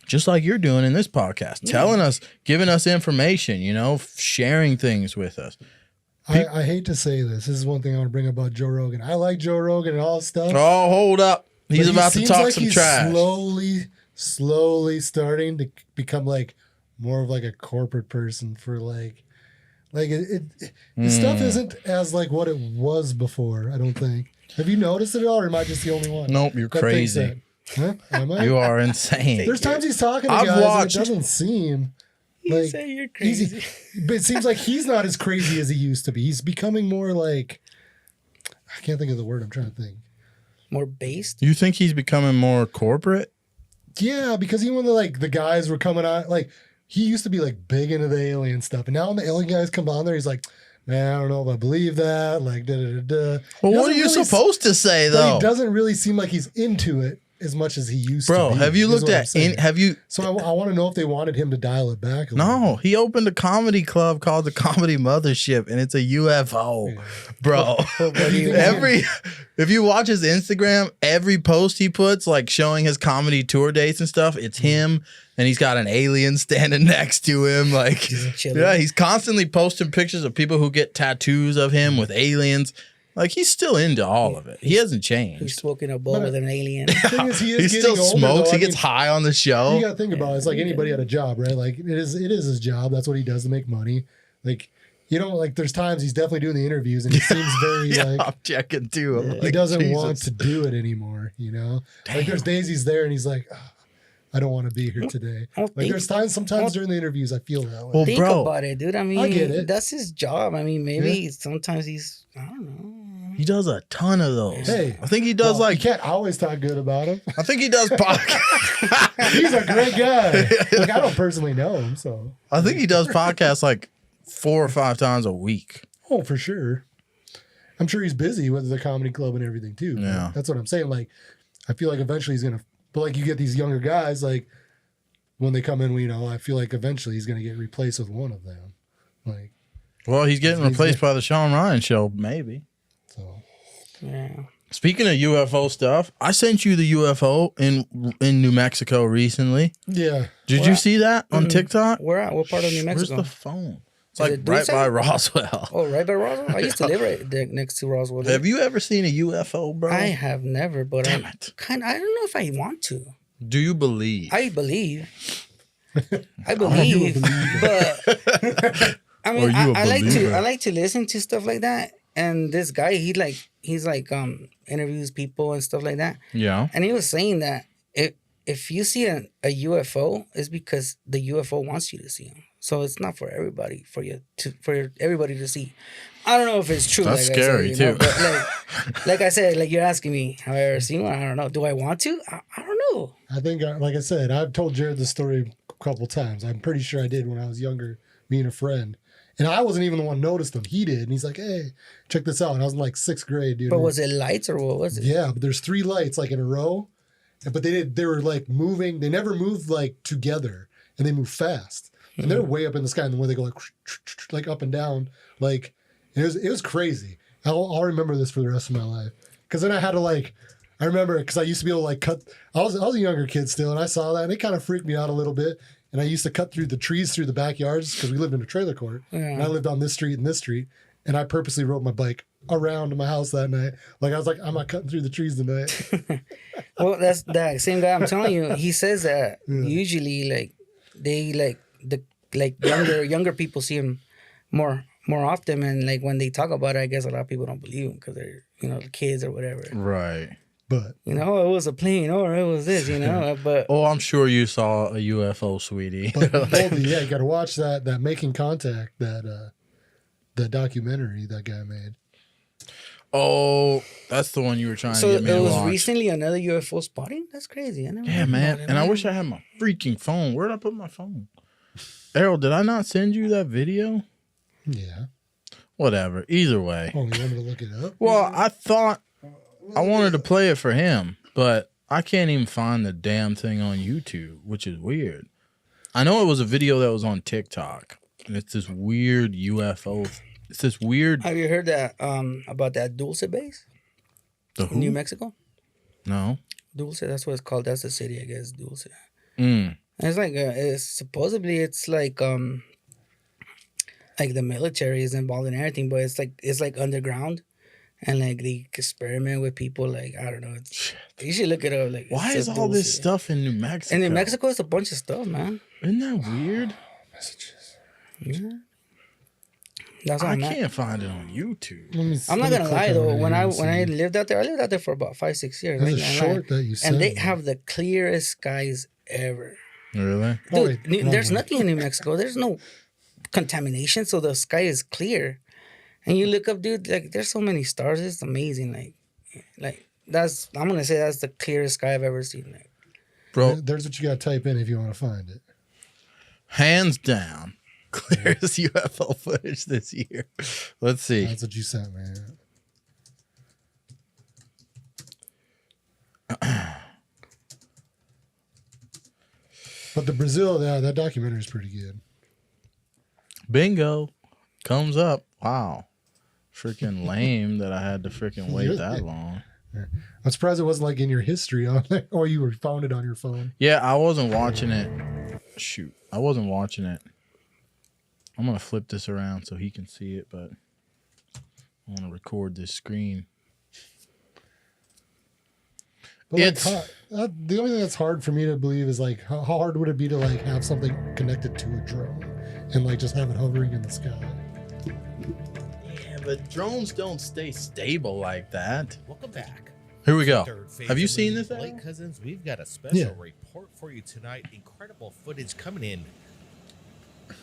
Speaker 1: just like you're doing in this podcast, telling us, giving us information, you know, sharing things with us.
Speaker 2: I hate to say this. This is one thing I want to bring up about Joe Rogan. I like Joe Rogan and all stuff.
Speaker 1: Oh, hold up. He's
Speaker 2: but
Speaker 1: about to
Speaker 2: seems
Speaker 1: talk
Speaker 2: like
Speaker 1: some
Speaker 2: he's
Speaker 1: trash.
Speaker 2: Slowly starting to become like more of like a corporate person for like the stuff isn't as like what it was before. I don't think. Have you noticed it at all, or am I just the only one?
Speaker 1: Nope, you're crazy.
Speaker 2: Huh? Am I?
Speaker 1: You are insane.
Speaker 2: There's times he's talking to guys and it doesn't seem
Speaker 3: You
Speaker 2: like
Speaker 3: say you're crazy.
Speaker 2: but it seems like he's not as crazy as he used to be. He's becoming more like, I can't think of the word I'm trying to think.
Speaker 3: More based?
Speaker 1: You think he's becoming more corporate?
Speaker 2: Yeah, because even when the guys were coming on, like he used to be like big into the alien stuff, and now when the alien guys come on there, he's like, man, I don't know if I believe that. Like, da da da da.
Speaker 1: Well, what are you supposed to say though?
Speaker 2: He doesn't really seem like he's into it as much as he used to.
Speaker 1: Bro,
Speaker 2: be,
Speaker 1: have you looked at? Have you?
Speaker 2: So I want to know if they wanted him to dial it back.
Speaker 1: No, he opened a comedy club called the Comedy Mothership, and it's a UFO, bro. If you watch his Instagram, every post he puts, like showing his comedy tour dates and stuff, it's him, and he's got an alien standing next to him. Like, he's constantly posting pictures of people who get tattoos of him with aliens. Like, he's still into all of it. He hasn't changed.
Speaker 3: He's smoking a bowl with an alien.
Speaker 2: The thing is, he
Speaker 1: still
Speaker 2: older,
Speaker 1: smokes.
Speaker 2: Though.
Speaker 1: He gets high on the show.
Speaker 2: You got to think about it. It's like anybody at a job, right? Like, it is his job. That's what he does to make money. Like, you know, like there's times he's definitely doing the interviews and he seems very like
Speaker 1: I'm checking too. I'm
Speaker 2: he
Speaker 1: like,
Speaker 2: doesn't want to do it anymore, you know? Damn. Like there's days he's there and he's like, oh, I don't want to be here today. Like there's sometimes during the interviews I feel that way.
Speaker 1: Well,
Speaker 3: think about it, dude. I mean,
Speaker 2: I get it.
Speaker 3: That's his job. I mean, maybe sometimes he's, I don't know.
Speaker 1: He does a ton of those.
Speaker 2: Hey,
Speaker 1: I think he does
Speaker 2: you can't always talk good about him.
Speaker 1: I think he does podcasts.
Speaker 2: He's a great guy. Like I don't personally know him, so.
Speaker 1: I think he does podcasts like 4 or 5 times a week.
Speaker 2: Oh, for sure. I'm sure he's busy with the comedy club and everything too.
Speaker 1: Yeah.
Speaker 2: That's what I'm saying. Like, I feel like eventually he's going to, but like you get these younger guys, like when they come in, you know, I feel like eventually he's going to get replaced with one of them. Like,
Speaker 1: well, he's getting replaced by the Sean Ryan show, maybe.
Speaker 2: So,
Speaker 3: yeah.
Speaker 1: Speaking of UFO stuff, I sent you the UFO in New Mexico recently.
Speaker 2: Yeah.
Speaker 1: Did you see that on TikTok?
Speaker 3: Where at? What part of New Mexico?
Speaker 1: Where's the phone? It's like right by Roswell.
Speaker 3: Oh, right by Roswell? I used to live right there next to Roswell.
Speaker 1: Have you ever seen a UFO, bro?
Speaker 3: I have never, but
Speaker 1: Damn
Speaker 3: I
Speaker 1: it.
Speaker 3: don't know if I want to.
Speaker 1: Do you believe?
Speaker 3: I believe. I believe, but I mean, I like to listen to stuff like that. And this guy, he's like interviews people and stuff like that.
Speaker 1: Yeah.
Speaker 3: And he was saying that if you see a UFO, it's because the UFO wants you to see him. So it's not for everybody, for everybody to see. I don't know if it's true.
Speaker 1: That's
Speaker 3: like
Speaker 1: scary
Speaker 3: I said,
Speaker 1: too.
Speaker 3: But like I said, like you're asking me, have I ever seen one? I don't know. Do I want to? I don't know.
Speaker 2: I think, like I said, I've told Jared the story a couple times. I'm pretty sure I did when I was younger, me and a friend. And I wasn't even the one who noticed him. He did. And he's like, hey, check this out. And I was in like 6th grade, dude.
Speaker 3: But was it lights or what was it?
Speaker 2: Yeah, but there's 3 lights like in a row. But they were like moving. They never moved like together. And they move fast. And they're way up in the sky. And the way they go like up and down. Like, it was crazy. I'll remember this for the rest of my life. Because then I had to like, I remember because I used to be able to like cut. I was a younger kid still. And I saw that. And it kind of freaked me out a little bit. And I used to cut through the trees through the backyards because we lived in a trailer court. Yeah. And I lived on this street and this street. And I purposely rode my bike around my house that night. Like I was like, I'm not cutting through the trees tonight.
Speaker 3: Well, that's that same guy I'm telling you. He says that usually like they like younger people see him more often. And like when they talk about it, I guess a lot of people don't believe him because they're, you know, kids or whatever.
Speaker 1: Right.
Speaker 2: But
Speaker 3: you know, it was a plane or it was this, you know. But
Speaker 1: I'm sure you saw a UFO, sweetie.
Speaker 2: But yeah, you got to watch that Making Contact, that documentary that guy made.
Speaker 1: Oh, that's the one you were trying to get me to watch. So it was
Speaker 3: recently another UFO spotting? That's crazy.
Speaker 1: Yeah, man. And I wish I had my freaking phone. Where'd I put my phone? Errol, did I not send you that video?
Speaker 2: Yeah.
Speaker 1: Whatever. Either way.
Speaker 2: Oh, you wanted to look it up?
Speaker 1: Well, I thought I wanted to play it for him, but I can't even find the damn thing on YouTube, which is weird. I know it was a video that was on TikTok, and it's this weird UFO. It's this weird.
Speaker 3: Have you heard that about that Dulce base? In New Mexico? No. Dulce, that's what it's called. That's the city, I guess, Dulce. And it's like supposedly it's like the military is involved in everything, but it's like underground. And like they experiment with people, like I don't know. You should look it up. Like,
Speaker 1: why is all this stuff in New Mexico?
Speaker 3: In New Mexico, it's a bunch of stuff, man.
Speaker 1: Isn't that weird?
Speaker 2: messages.
Speaker 3: Yeah. That's
Speaker 1: I
Speaker 3: all
Speaker 1: can't find it on YouTube.
Speaker 3: I'm not gonna lie though. When I lived out there, I lived out there for about 5-6 years.
Speaker 2: There's a short that you sent.
Speaker 3: And they have the clearest skies ever.
Speaker 1: Really?
Speaker 3: Dude, there's nothing in New Mexico. There's no contamination, so the sky is clear. And you look up, dude, like there's so many stars. It's amazing. Like I'm gonna say that's the clearest sky I've ever seen. Like,
Speaker 1: bro,
Speaker 2: there's what you gotta type in if you want to find it.
Speaker 1: Hands down, clearest UFO footage this year. Let's see.
Speaker 2: That's what you sent, man. But the Brazil, that documentary is pretty good.
Speaker 1: Bingo. Comes up. Wow. Freaking lame that I had to freaking wait that long.
Speaker 2: I'm surprised it wasn't like in your history on there, or you found it on your phone.
Speaker 1: Yeah, I wasn't watching it. Shoot. I wasn't watching it. I'm going to flip this around so he can see it, but I want to record this screen.
Speaker 2: But it's the only thing that's hard for me to believe is like how hard would it be to like have something connected to a drone and like just have it hovering in the sky.
Speaker 1: Yeah, but drones don't stay stable like that.
Speaker 4: Welcome back.
Speaker 1: Here we go. Have you seen this?
Speaker 4: Blake Cousins, we've got a special report for you tonight. Incredible footage coming in.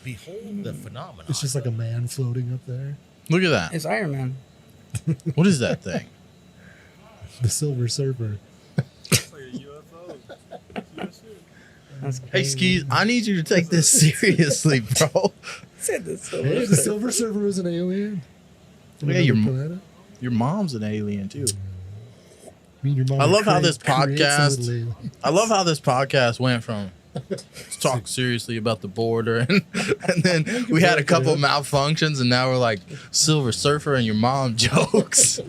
Speaker 4: Behold the phenomenon.
Speaker 2: It's just like a man floating up there.
Speaker 1: Look at that.
Speaker 3: it's Iron Man.
Speaker 1: What is that thing?
Speaker 2: The Silver Surfer.
Speaker 1: Hey, Skis, I need you to take this seriously, bro.
Speaker 3: Said the Silver
Speaker 2: Hey, the Silver Surfer was an alien.
Speaker 1: Yeah, your mom's an alien too.
Speaker 2: Your mom
Speaker 1: I love how this
Speaker 2: creates a
Speaker 1: podcast.
Speaker 2: little alien.
Speaker 1: I love how this podcast went from let's talk seriously about the border, and then we had a couple malfunctions, and now we're like Silver Surfer and your mom jokes.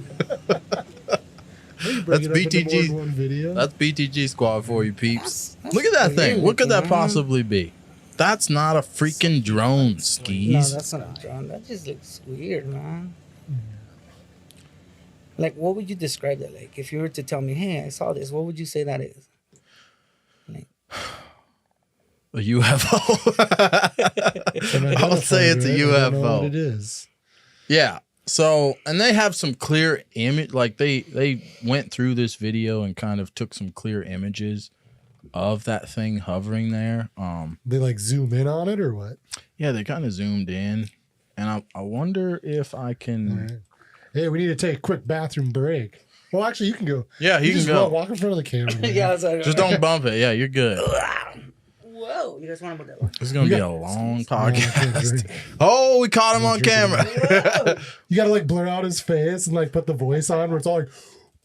Speaker 1: That's BTG. That's BTG squad for you, peeps. Look at that thing. What could that possibly be? That's not a freaking drone, Skis.
Speaker 3: No, that's not a drone. That just looks weird, man. Like, what would you describe that like? If you were to tell me, hey, I saw this, what would you say that is? Like,
Speaker 1: a UFO. I'll say it's a UFO.
Speaker 2: I don't know what it is.
Speaker 1: Yeah. So, and they have some clear image, like they went through this video and kind of took some clear images of that thing hovering there.
Speaker 2: They like zoom in on it or what?
Speaker 1: Yeah, they kind of zoomed in, and I wonder if I can.
Speaker 2: Right. Hey, we need to take a quick bathroom break. Well, actually, you can go.
Speaker 1: Yeah, you can go.
Speaker 2: Walk in front of the camera.
Speaker 3: yeah,
Speaker 1: just don't bump it. Yeah, you're good.
Speaker 3: Whoa, you guys want to put that one?
Speaker 1: This is gonna be a long podcast. Oh, we caught him on camera.
Speaker 2: You gotta like blur out his face and like put the voice on where it's all like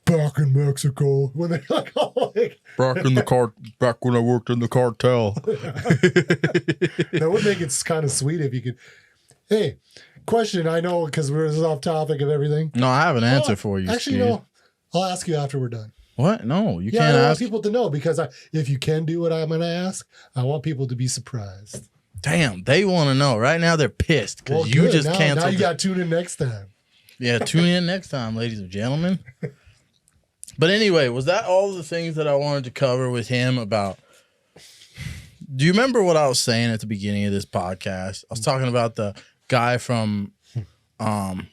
Speaker 2: back in Mexico when they're like all like
Speaker 1: back when I worked in the cartel.
Speaker 2: That would make it kind of sweet if you could. Hey, question. I know because we're off topic of everything.
Speaker 1: No, I have an answer for you.
Speaker 2: Actually, no. I'll ask you after we're done.
Speaker 1: What? No, you
Speaker 2: can't
Speaker 1: can't
Speaker 2: I
Speaker 1: ask
Speaker 2: want people to know because if you can do what I'm going to ask, I want people to be surprised.
Speaker 1: Damn, they want to know. Right now they're pissed because you just canceled.
Speaker 2: Now you got to tune in next time.
Speaker 1: Yeah, tune in next time, ladies and gentlemen. But anyway, was that all the things that I wanted to cover with him about? Do you remember what I was saying at the beginning of this podcast? I was talking about the guy from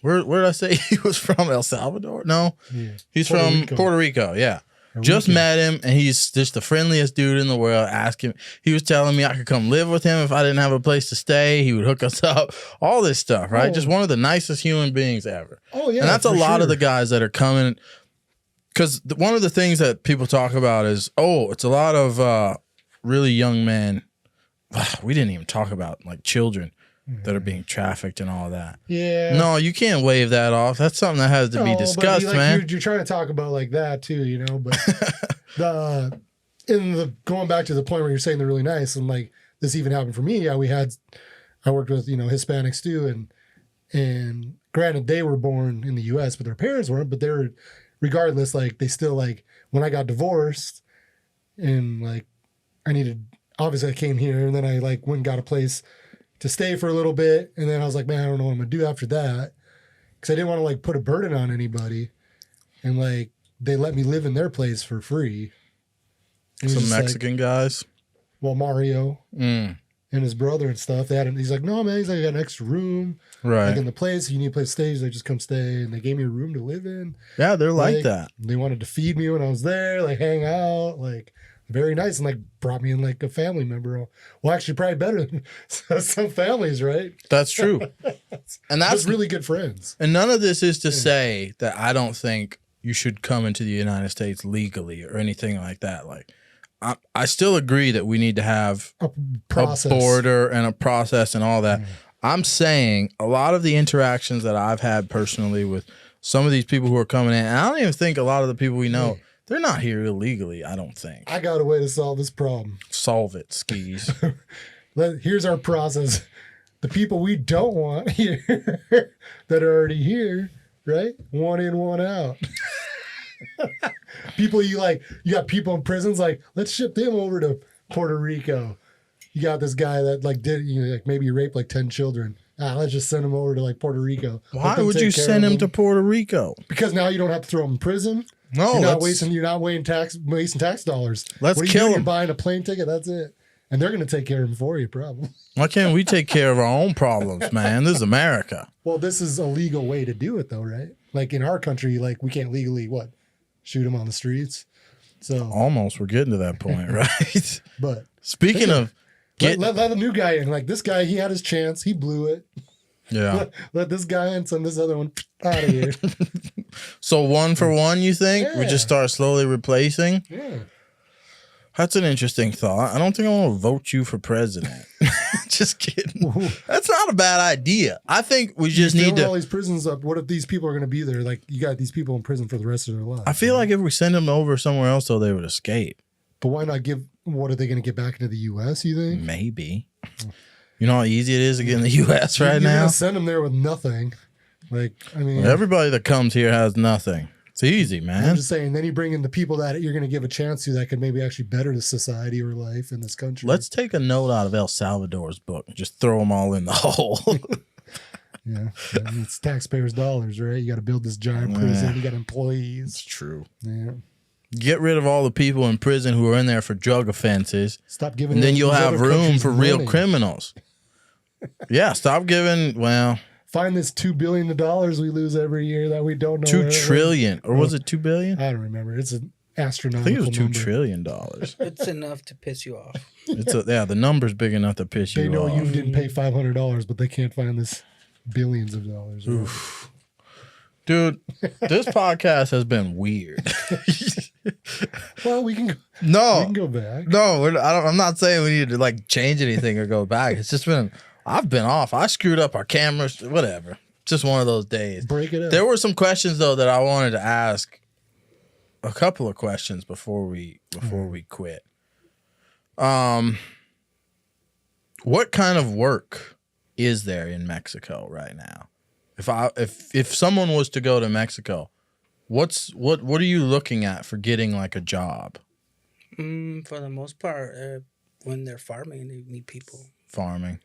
Speaker 1: where did I say he was from? El Salvador? No. Yeah. He's from Puerto Rico. Yeah. Just met him, and he's just the friendliest dude in the world. Ask him. He was telling me I could come live with him if I didn't have a place to stay. He would hook us up. All this stuff, right? Just one of the nicest human beings ever.
Speaker 2: Oh, yeah.
Speaker 1: And that's a lot of the guys that are coming. Because one of the things that people talk about is, it's a lot of really young men. We didn't even talk about like children that are being trafficked and all that.
Speaker 2: Yeah.
Speaker 1: No, you can't wave that off. That's something that has to be discussed, man.
Speaker 2: You're trying to talk about like that too, you know. But going back to the point where you're saying they're really nice, and like this even happened for me. Yeah, I worked with Hispanics too, and granted they were born in the U.S., but their parents weren't. But they were, regardless, like they still like when I got divorced, and like obviously I came here, and then I like went and got a place to stay for a little bit, and then I was like, man, I don't know what I'm gonna do after that, because I didn't want to like put a burden on anybody, and like they let me live in their place for free.
Speaker 1: Some Mexican guys.
Speaker 2: Well, Mario and and his brother and stuff. They had him. He's like, no, man. He's like, I got an extra room.
Speaker 1: Right.
Speaker 2: Like in the place, you need a place to stay. He's like, just come stay. And they gave me a room to live in.
Speaker 1: Yeah, they're like that. They
Speaker 2: wanted to feed me when I was there, like hang out, like very nice, and like brought me in like a family member. Well, actually, probably better than some families, right?
Speaker 1: That's true. And that's
Speaker 2: just really good friends.
Speaker 1: And none of this is to say that I don't think you should come into the United States legally or anything like that. Like, I still agree that we need to have a border and a process and all that. I'm saying a lot of the interactions that I've had personally with some of these people who are coming in, and I don't even think a lot of the people we know, they're not here illegally, I don't think.
Speaker 2: I got a way to solve this problem.
Speaker 1: Solve it, skis.
Speaker 2: Here's our process. The people we don't want here that are already here, right? One in, one out. People you got people in prisons, like, let's ship them over to Puerto Rico. You got this guy that maybe raped like 10 children. Let's just send him over to like Puerto Rico.
Speaker 1: Why would you send him to Puerto Rico?
Speaker 2: Because now you don't have to throw him in prison.
Speaker 1: No,
Speaker 2: you're not wasting tax dollars.
Speaker 1: Let's kill him.
Speaker 2: You're buying a plane ticket. That's it. And they're going to take care of him for you, probably.
Speaker 1: Why can't we take care of our own problems, man? This is America.
Speaker 2: Well, this is a legal way to do it, though, right? Like in our country, like we can't legally shoot them on the streets. So
Speaker 1: almost, we're getting to that point, right?
Speaker 2: But
Speaker 1: speaking of.
Speaker 2: Let a new guy in. Like this guy, he had his chance. He blew it.
Speaker 1: Yeah.
Speaker 2: Let this guy in, send this other one out of here.
Speaker 1: So 1 for 1, you think?
Speaker 2: Yeah.
Speaker 1: We just start slowly replacing?
Speaker 2: Yeah.
Speaker 1: That's an interesting thought. I don't think I want to vote you for president. Just kidding. That's not a bad idea. I think we just need to.
Speaker 2: All these prisons up. What if these people are going to be there? Like you got these people in prison for the rest of their lives.
Speaker 1: I feel like if we send them over somewhere else, though, they would escape.
Speaker 2: But why not give? What are they going to get back into the U.S., you think?
Speaker 1: Maybe. You know how easy it is to get in the U.S. right now?
Speaker 2: You're going to send them there with nothing. Like, I mean.
Speaker 1: Well, everybody that comes here has nothing. It's easy, man.
Speaker 2: I'm just saying, then you bring in the people that you're going to give a chance to that could maybe actually better the society or life in this country.
Speaker 1: Let's take a note out of El Salvador's book and just throw them all in the hole.
Speaker 2: Yeah. It's taxpayers' dollars, right? You got to build this giant prison. You got employees.
Speaker 1: It's true.
Speaker 2: Yeah.
Speaker 1: Get rid of all the people in prison who are in there for drug offenses.
Speaker 2: Stop giving.
Speaker 1: And then you'll have room for real criminals. Yeah, stop giving. Well,
Speaker 2: find this $2 billion we lose every year that we don't know.
Speaker 1: $2 trillion, or was it $2 billion?
Speaker 2: I don't remember. It's an astronomical.
Speaker 1: I think it was $2 trillion.
Speaker 3: It's enough to piss you off.
Speaker 1: The number's big enough to piss you off.
Speaker 2: They know you didn't pay $500, but they can't find this billions of dollars.
Speaker 1: Oof. Dude, this podcast has been weird.
Speaker 2: Well, we can go back.
Speaker 1: No, I'm not saying we need to change anything or go back. It's just I've been off. I screwed up our cameras, whatever. Just one of those days.
Speaker 2: Break it up.
Speaker 1: There were some questions though that I wanted to ask. A couple of questions before we quit. What kind of work is there in Mexico right now? If someone was to go to Mexico, what are you looking at for getting a job?
Speaker 3: For the most part, when they're farming, they need people.
Speaker 1: Farming.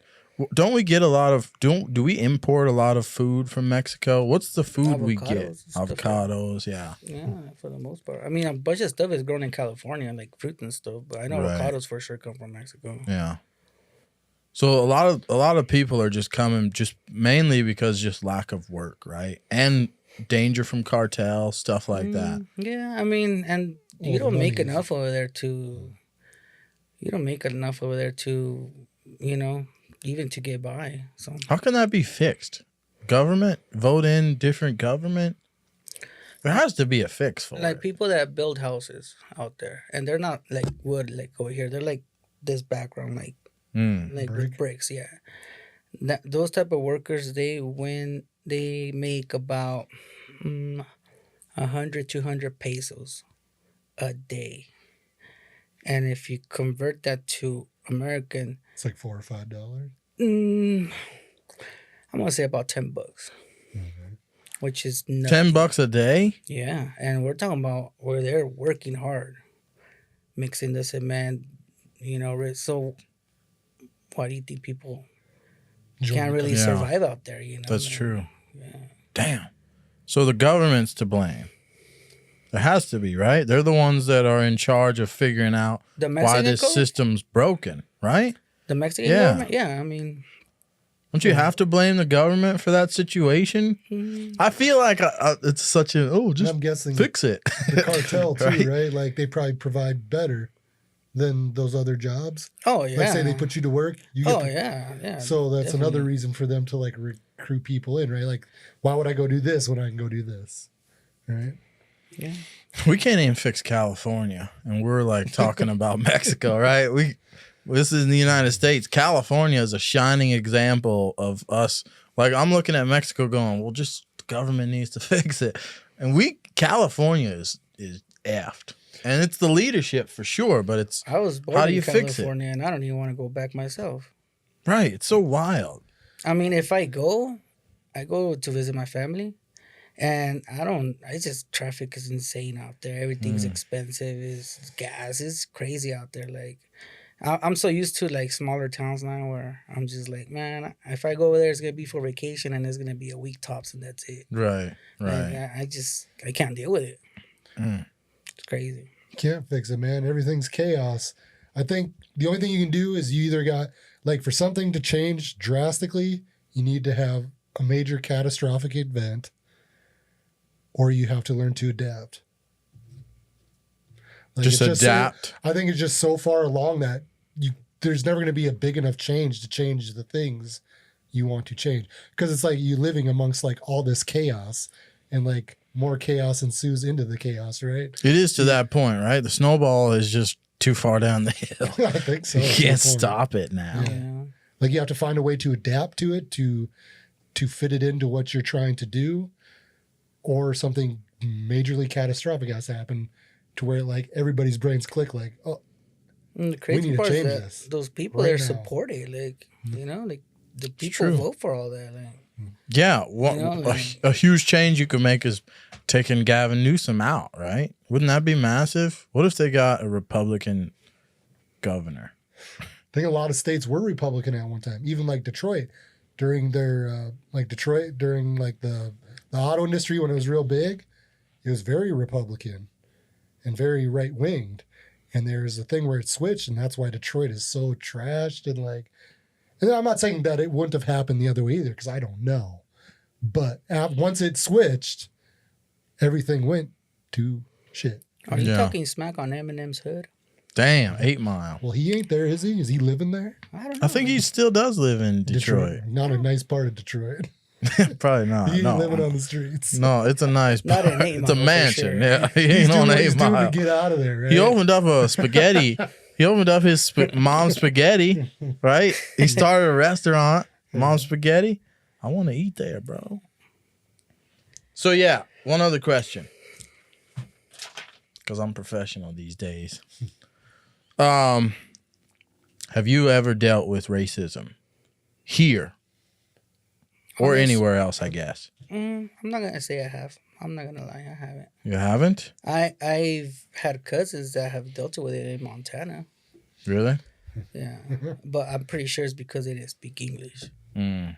Speaker 1: Don't we get a lot of do we import a lot of food from Mexico? What's the food we get? Avocados, yeah.
Speaker 3: Yeah, for the most part. I mean, a bunch of stuff is grown in California, like fruit and stuff, but I know avocados for sure come from Mexico.
Speaker 1: Yeah. So a lot of people are just coming just mainly because just lack of work, right? And danger from cartel, stuff like that.
Speaker 3: Yeah, I mean, and you don't make enough over there to even to get by. So
Speaker 1: how can that be fixed? Government? Vote in different government? There has to be a fix for it.
Speaker 3: People that build houses out there, and they're not like wood like over here. They're like this background, with bricks, yeah. Those type of workers, they make about 100, 200 pesos a day. And if you convert that to American,
Speaker 2: it's like $4 or $5.
Speaker 3: I'm gonna say about $10, which is nuts.
Speaker 1: $10 a day.
Speaker 3: Yeah, and we're talking about where they're working hard, mixing the cement. So why do you think people can't really survive out there?
Speaker 1: That's true.
Speaker 3: Yeah.
Speaker 1: Damn. So the government's to blame. It has to be, right? They're the ones that are in charge of figuring out why this system's broken, right?
Speaker 3: The Mexican government? Yeah, I mean...
Speaker 1: Don't you have to blame the government for that situation? I feel like it's such a, just
Speaker 2: I'm guessing
Speaker 1: fix it.
Speaker 2: The cartel too, right? Like they probably provide better than those other jobs.
Speaker 3: Oh, yeah.
Speaker 2: Like say they put you to work. You get
Speaker 3: yeah.
Speaker 2: So that's
Speaker 3: definitely.
Speaker 2: another reason for them to like recruit people in, right? Like, why would I go do this when I can go do this? Right?
Speaker 3: Yeah.
Speaker 1: We can't even fix California. And we're like talking about Mexico, right? This is in the United States. California is a shining example of us. Like, I'm looking at Mexico going, well, just the government needs to fix it. And California is effed. And it's the leadership for sure, but it's
Speaker 3: I was born
Speaker 1: how do
Speaker 3: in
Speaker 1: you fix it?
Speaker 3: California, and I don't even want to go back myself.
Speaker 1: Right. It's so wild.
Speaker 3: I mean, if I go to visit my family, and it's just traffic is insane out there. Everything's expensive. It's gas. It's crazy out there. Like, I'm so used to like smaller towns now where I'm just like, man, if I go over there, it's going to be for vacation and it's going to be a week tops and that's it.
Speaker 1: Right. Right.
Speaker 3: Like, I can't deal with it. It's crazy.
Speaker 2: Can't fix it, man. Everything's chaos. I think the only thing you can do is you either got, like, for something to change drastically, you need to have a major catastrophic event, or you have to learn to adapt. Like,
Speaker 1: just adapt.
Speaker 2: I think it's just so far along that there's never going to be a big enough change to change the things you want to change. Because it's like you living amongst like all this chaos, and like more chaos ensues into the chaos, right?
Speaker 1: It is to that point, right? The snowball is just too far down the hill.
Speaker 2: I think so.
Speaker 1: You can't stop it now.
Speaker 3: Yeah.
Speaker 2: Like you have to find a way to adapt to it, to fit it into what you're trying to do, or something majorly catastrophic has to happen to where like everybody's brains click like, oh,
Speaker 3: and the crazy
Speaker 2: we need to
Speaker 3: part is
Speaker 2: change
Speaker 3: that
Speaker 2: this
Speaker 3: those people
Speaker 2: right
Speaker 3: there
Speaker 2: now.
Speaker 3: support it. Like, you know, like the people
Speaker 1: true.
Speaker 3: vote for all that. Like,
Speaker 1: Yeah.
Speaker 3: like-
Speaker 1: A huge change you could make is taking Gavin Newsom out, right? Wouldn't that be massive? What if they got a Republican governor?
Speaker 2: I think a lot of states were Republican at one time, even like Detroit during their during like the auto industry when it was real big, it was very Republican and very right winged. And there's a thing where it switched, and that's why Detroit is so trashed. And like, and I'm not saying that it wouldn't have happened the other way either, because I don't know. But once it switched, everything went to shit.
Speaker 3: are you talking smack on Eminem's hood?
Speaker 1: Damn, 8 Mile.
Speaker 2: Well, he ain't there, is he? Is he living there?
Speaker 3: I don't know.
Speaker 1: I think he still does live in Detroit.
Speaker 2: Not a nice part of Detroit.
Speaker 1: Probably not.
Speaker 2: He ain't
Speaker 1: No.
Speaker 2: living on the streets.
Speaker 1: No, it's a nice
Speaker 3: Not
Speaker 1: part.
Speaker 3: in 8
Speaker 1: It's a
Speaker 3: Mile, for
Speaker 1: mansion.
Speaker 3: sure.
Speaker 1: Yeah, he
Speaker 2: He's
Speaker 1: ain't
Speaker 2: doing
Speaker 1: on
Speaker 2: what
Speaker 1: 8
Speaker 2: he's doing
Speaker 1: Mile.
Speaker 2: to get out of there, right?
Speaker 1: He opened up a spaghetti. He opened up his mom's spaghetti, right? He started a restaurant, Mom's Spaghetti. I want to eat there, bro. So yeah, one other question, because I'm professional these days. Have you ever dealt with racism here or anywhere else? I guess.
Speaker 3: I'm not gonna say I have. I'm not gonna lie, I haven't.
Speaker 1: You haven't?
Speaker 3: I've had cousins that have dealt with it in Montana.
Speaker 1: Really?
Speaker 3: Yeah, but I'm pretty sure it's because they didn't speak English.
Speaker 1: Mm.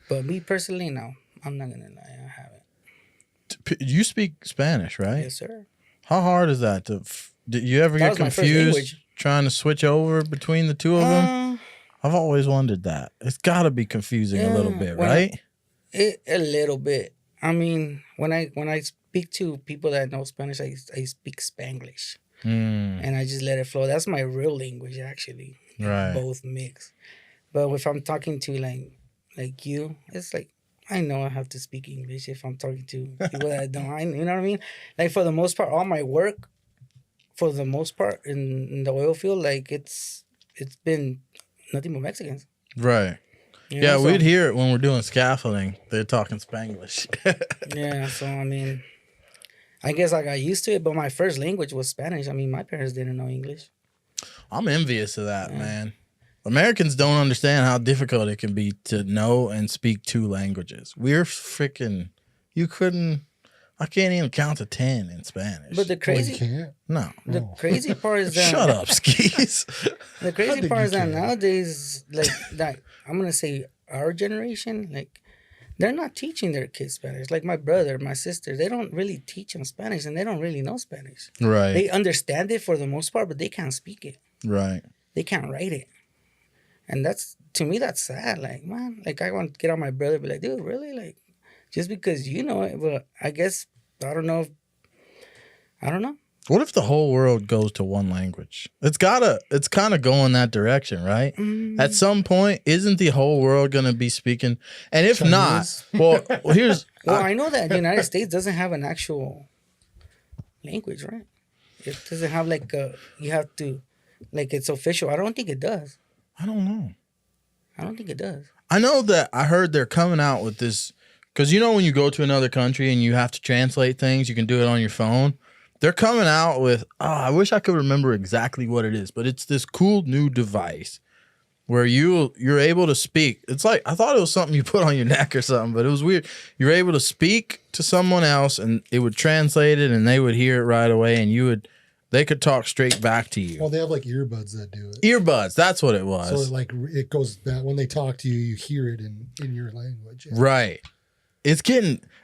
Speaker 3: But me personally, no, I'm not gonna lie, I haven't.
Speaker 1: You speak Spanish, right?
Speaker 3: Yes, sir.
Speaker 1: How hard is that? Did you ever
Speaker 3: That
Speaker 1: get
Speaker 3: was my first
Speaker 1: confused
Speaker 3: language.
Speaker 1: trying to switch over between the two of them? I've always wondered that. It's got to be confusing a little bit, right?
Speaker 3: A little bit. I mean, when I speak to people that know Spanish, I speak Spanglish. And I just let it flow. That's my real language, actually.
Speaker 1: Right.
Speaker 3: Both mix. But if I'm talking to like you, it's like I know I have to speak English if I'm talking to people that don't. You know what I mean? Like for the most part, all my work, for the most part in the oil field, like it's been nothing but Mexicans.
Speaker 1: Right.
Speaker 3: You
Speaker 1: Yeah,
Speaker 3: know, so-
Speaker 1: we'd hear it when we're doing scaffolding. They're talking Spanglish.
Speaker 3: Yeah, so I mean, I guess I got used to it, but my first language was Spanish. I mean, my parents didn't know English.
Speaker 1: I'm envious of that, man. Americans don't understand how difficult it can be to know and speak 2 languages. We're freaking, I can't even count to 10 in Spanish.
Speaker 3: But the
Speaker 2: You
Speaker 3: crazy,
Speaker 2: can't.
Speaker 1: No.
Speaker 3: the crazy part is that
Speaker 1: Shut up, skis.
Speaker 3: the
Speaker 2: I
Speaker 3: crazy
Speaker 2: think
Speaker 3: part
Speaker 2: you
Speaker 3: is that
Speaker 2: can.
Speaker 3: nowadays, like I'm gonna say our generation, like they're not teaching their kids Spanish. Like my brother, my sister, they don't really teach them Spanish, and they don't really know Spanish.
Speaker 1: Right.
Speaker 3: They understand it for the most part, but they can't speak it.
Speaker 1: Right.
Speaker 3: They can't write it. And to me, that's sad. Like, man, like I want to get on my brother, be like, dude, really? Like, just because you know it, but I guess, I don't know.
Speaker 1: What if the whole world goes to one language? It's kind of going that direction, right? At some point, isn't the whole world going to be speaking? And if
Speaker 2: Chinese?
Speaker 1: not, well, here's...
Speaker 3: I know that the United States doesn't have an actual language, right? It doesn't have like you have to, like it's official. I don't think it does.
Speaker 1: I don't know.
Speaker 3: I don't think it does.
Speaker 1: I know that I heard they're coming out with this, because you know when you go to another country and you have to translate things, you can do it on your phone. They're coming out with, I wish I could remember exactly what it is, but it's this cool new device where you're able to speak. It's like, I thought it was something you put on your neck or something, but it was weird. You're able to speak to someone else and it would translate it and they would hear it right away and they could talk straight back to you.
Speaker 2: Well, they have like earbuds that do it.
Speaker 1: Earbuds, that's what it was.
Speaker 2: So it goes back when they talk to you, you hear it in your language. Yeah.
Speaker 1: Right.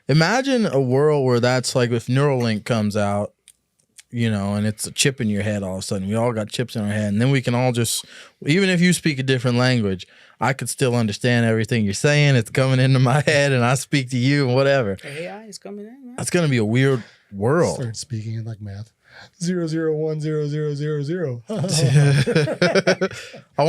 Speaker 1: Imagine a world where that's like if Neuralink comes out, you know, and it's a chip in your head all of a sudden. We all got chips in our head. And then we can all just, even if you speak a different language, I could still understand everything you're saying. It's coming into my head and I speak to you and whatever.
Speaker 3: AI is coming in, man.
Speaker 1: That's going to be a weird world.
Speaker 2: Start speaking in like math. 0010000.
Speaker 1: I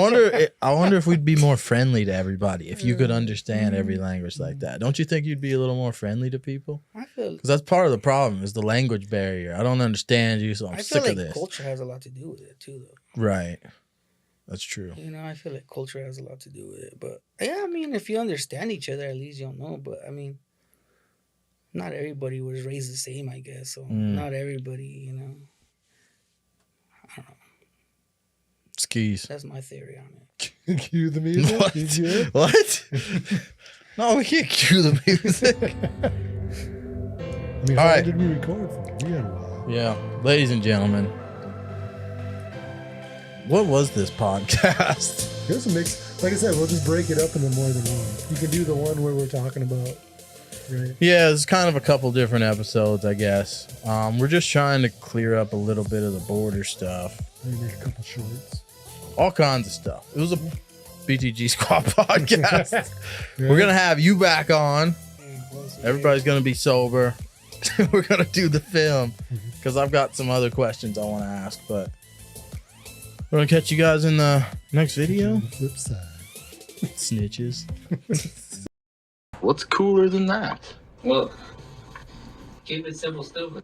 Speaker 1: wonder if we'd be more friendly to everybody if you could understand every language like that. Don't you think you'd be a little more friendly to people?
Speaker 3: I feel
Speaker 1: because that's part of the problem is the language barrier. I don't understand you, so I'm sick of this.
Speaker 3: Culture has a lot to do with it too, though.
Speaker 1: Right, that's true.
Speaker 3: You know, I feel like culture has a lot to do with it. But yeah, I mean, if you understand each other, at least you'll know. But I mean, not everybody was raised the same, I guess. So not everybody, you know. I don't know.
Speaker 1: Skis.
Speaker 3: That's my theory on it.
Speaker 2: Cue the music.
Speaker 1: What? No, we can't cue the music.
Speaker 2: I mean, how long did we record for? We had a while.
Speaker 1: Yeah, ladies and gentlemen, what was this podcast?
Speaker 2: Here's a mix. Like I said, we'll just break it up into more than one. You can do the one where we're talking about. Right.
Speaker 1: Yeah, it's kind of a couple different episodes, I guess. We're just trying to clear up a little bit of the border stuff.
Speaker 2: Maybe make a couple shorts.
Speaker 1: All kinds of stuff. It was a BTG Squad podcast. Yeah. We're going to have you back on. Everybody's going to be sober. We're going to do the film because I've got some other questions I want to ask, but we're going to catch you guys in the next video.
Speaker 2: The flip side.
Speaker 1: Snitches. What's cooler than that?
Speaker 5: Well, keep it simple, stupid.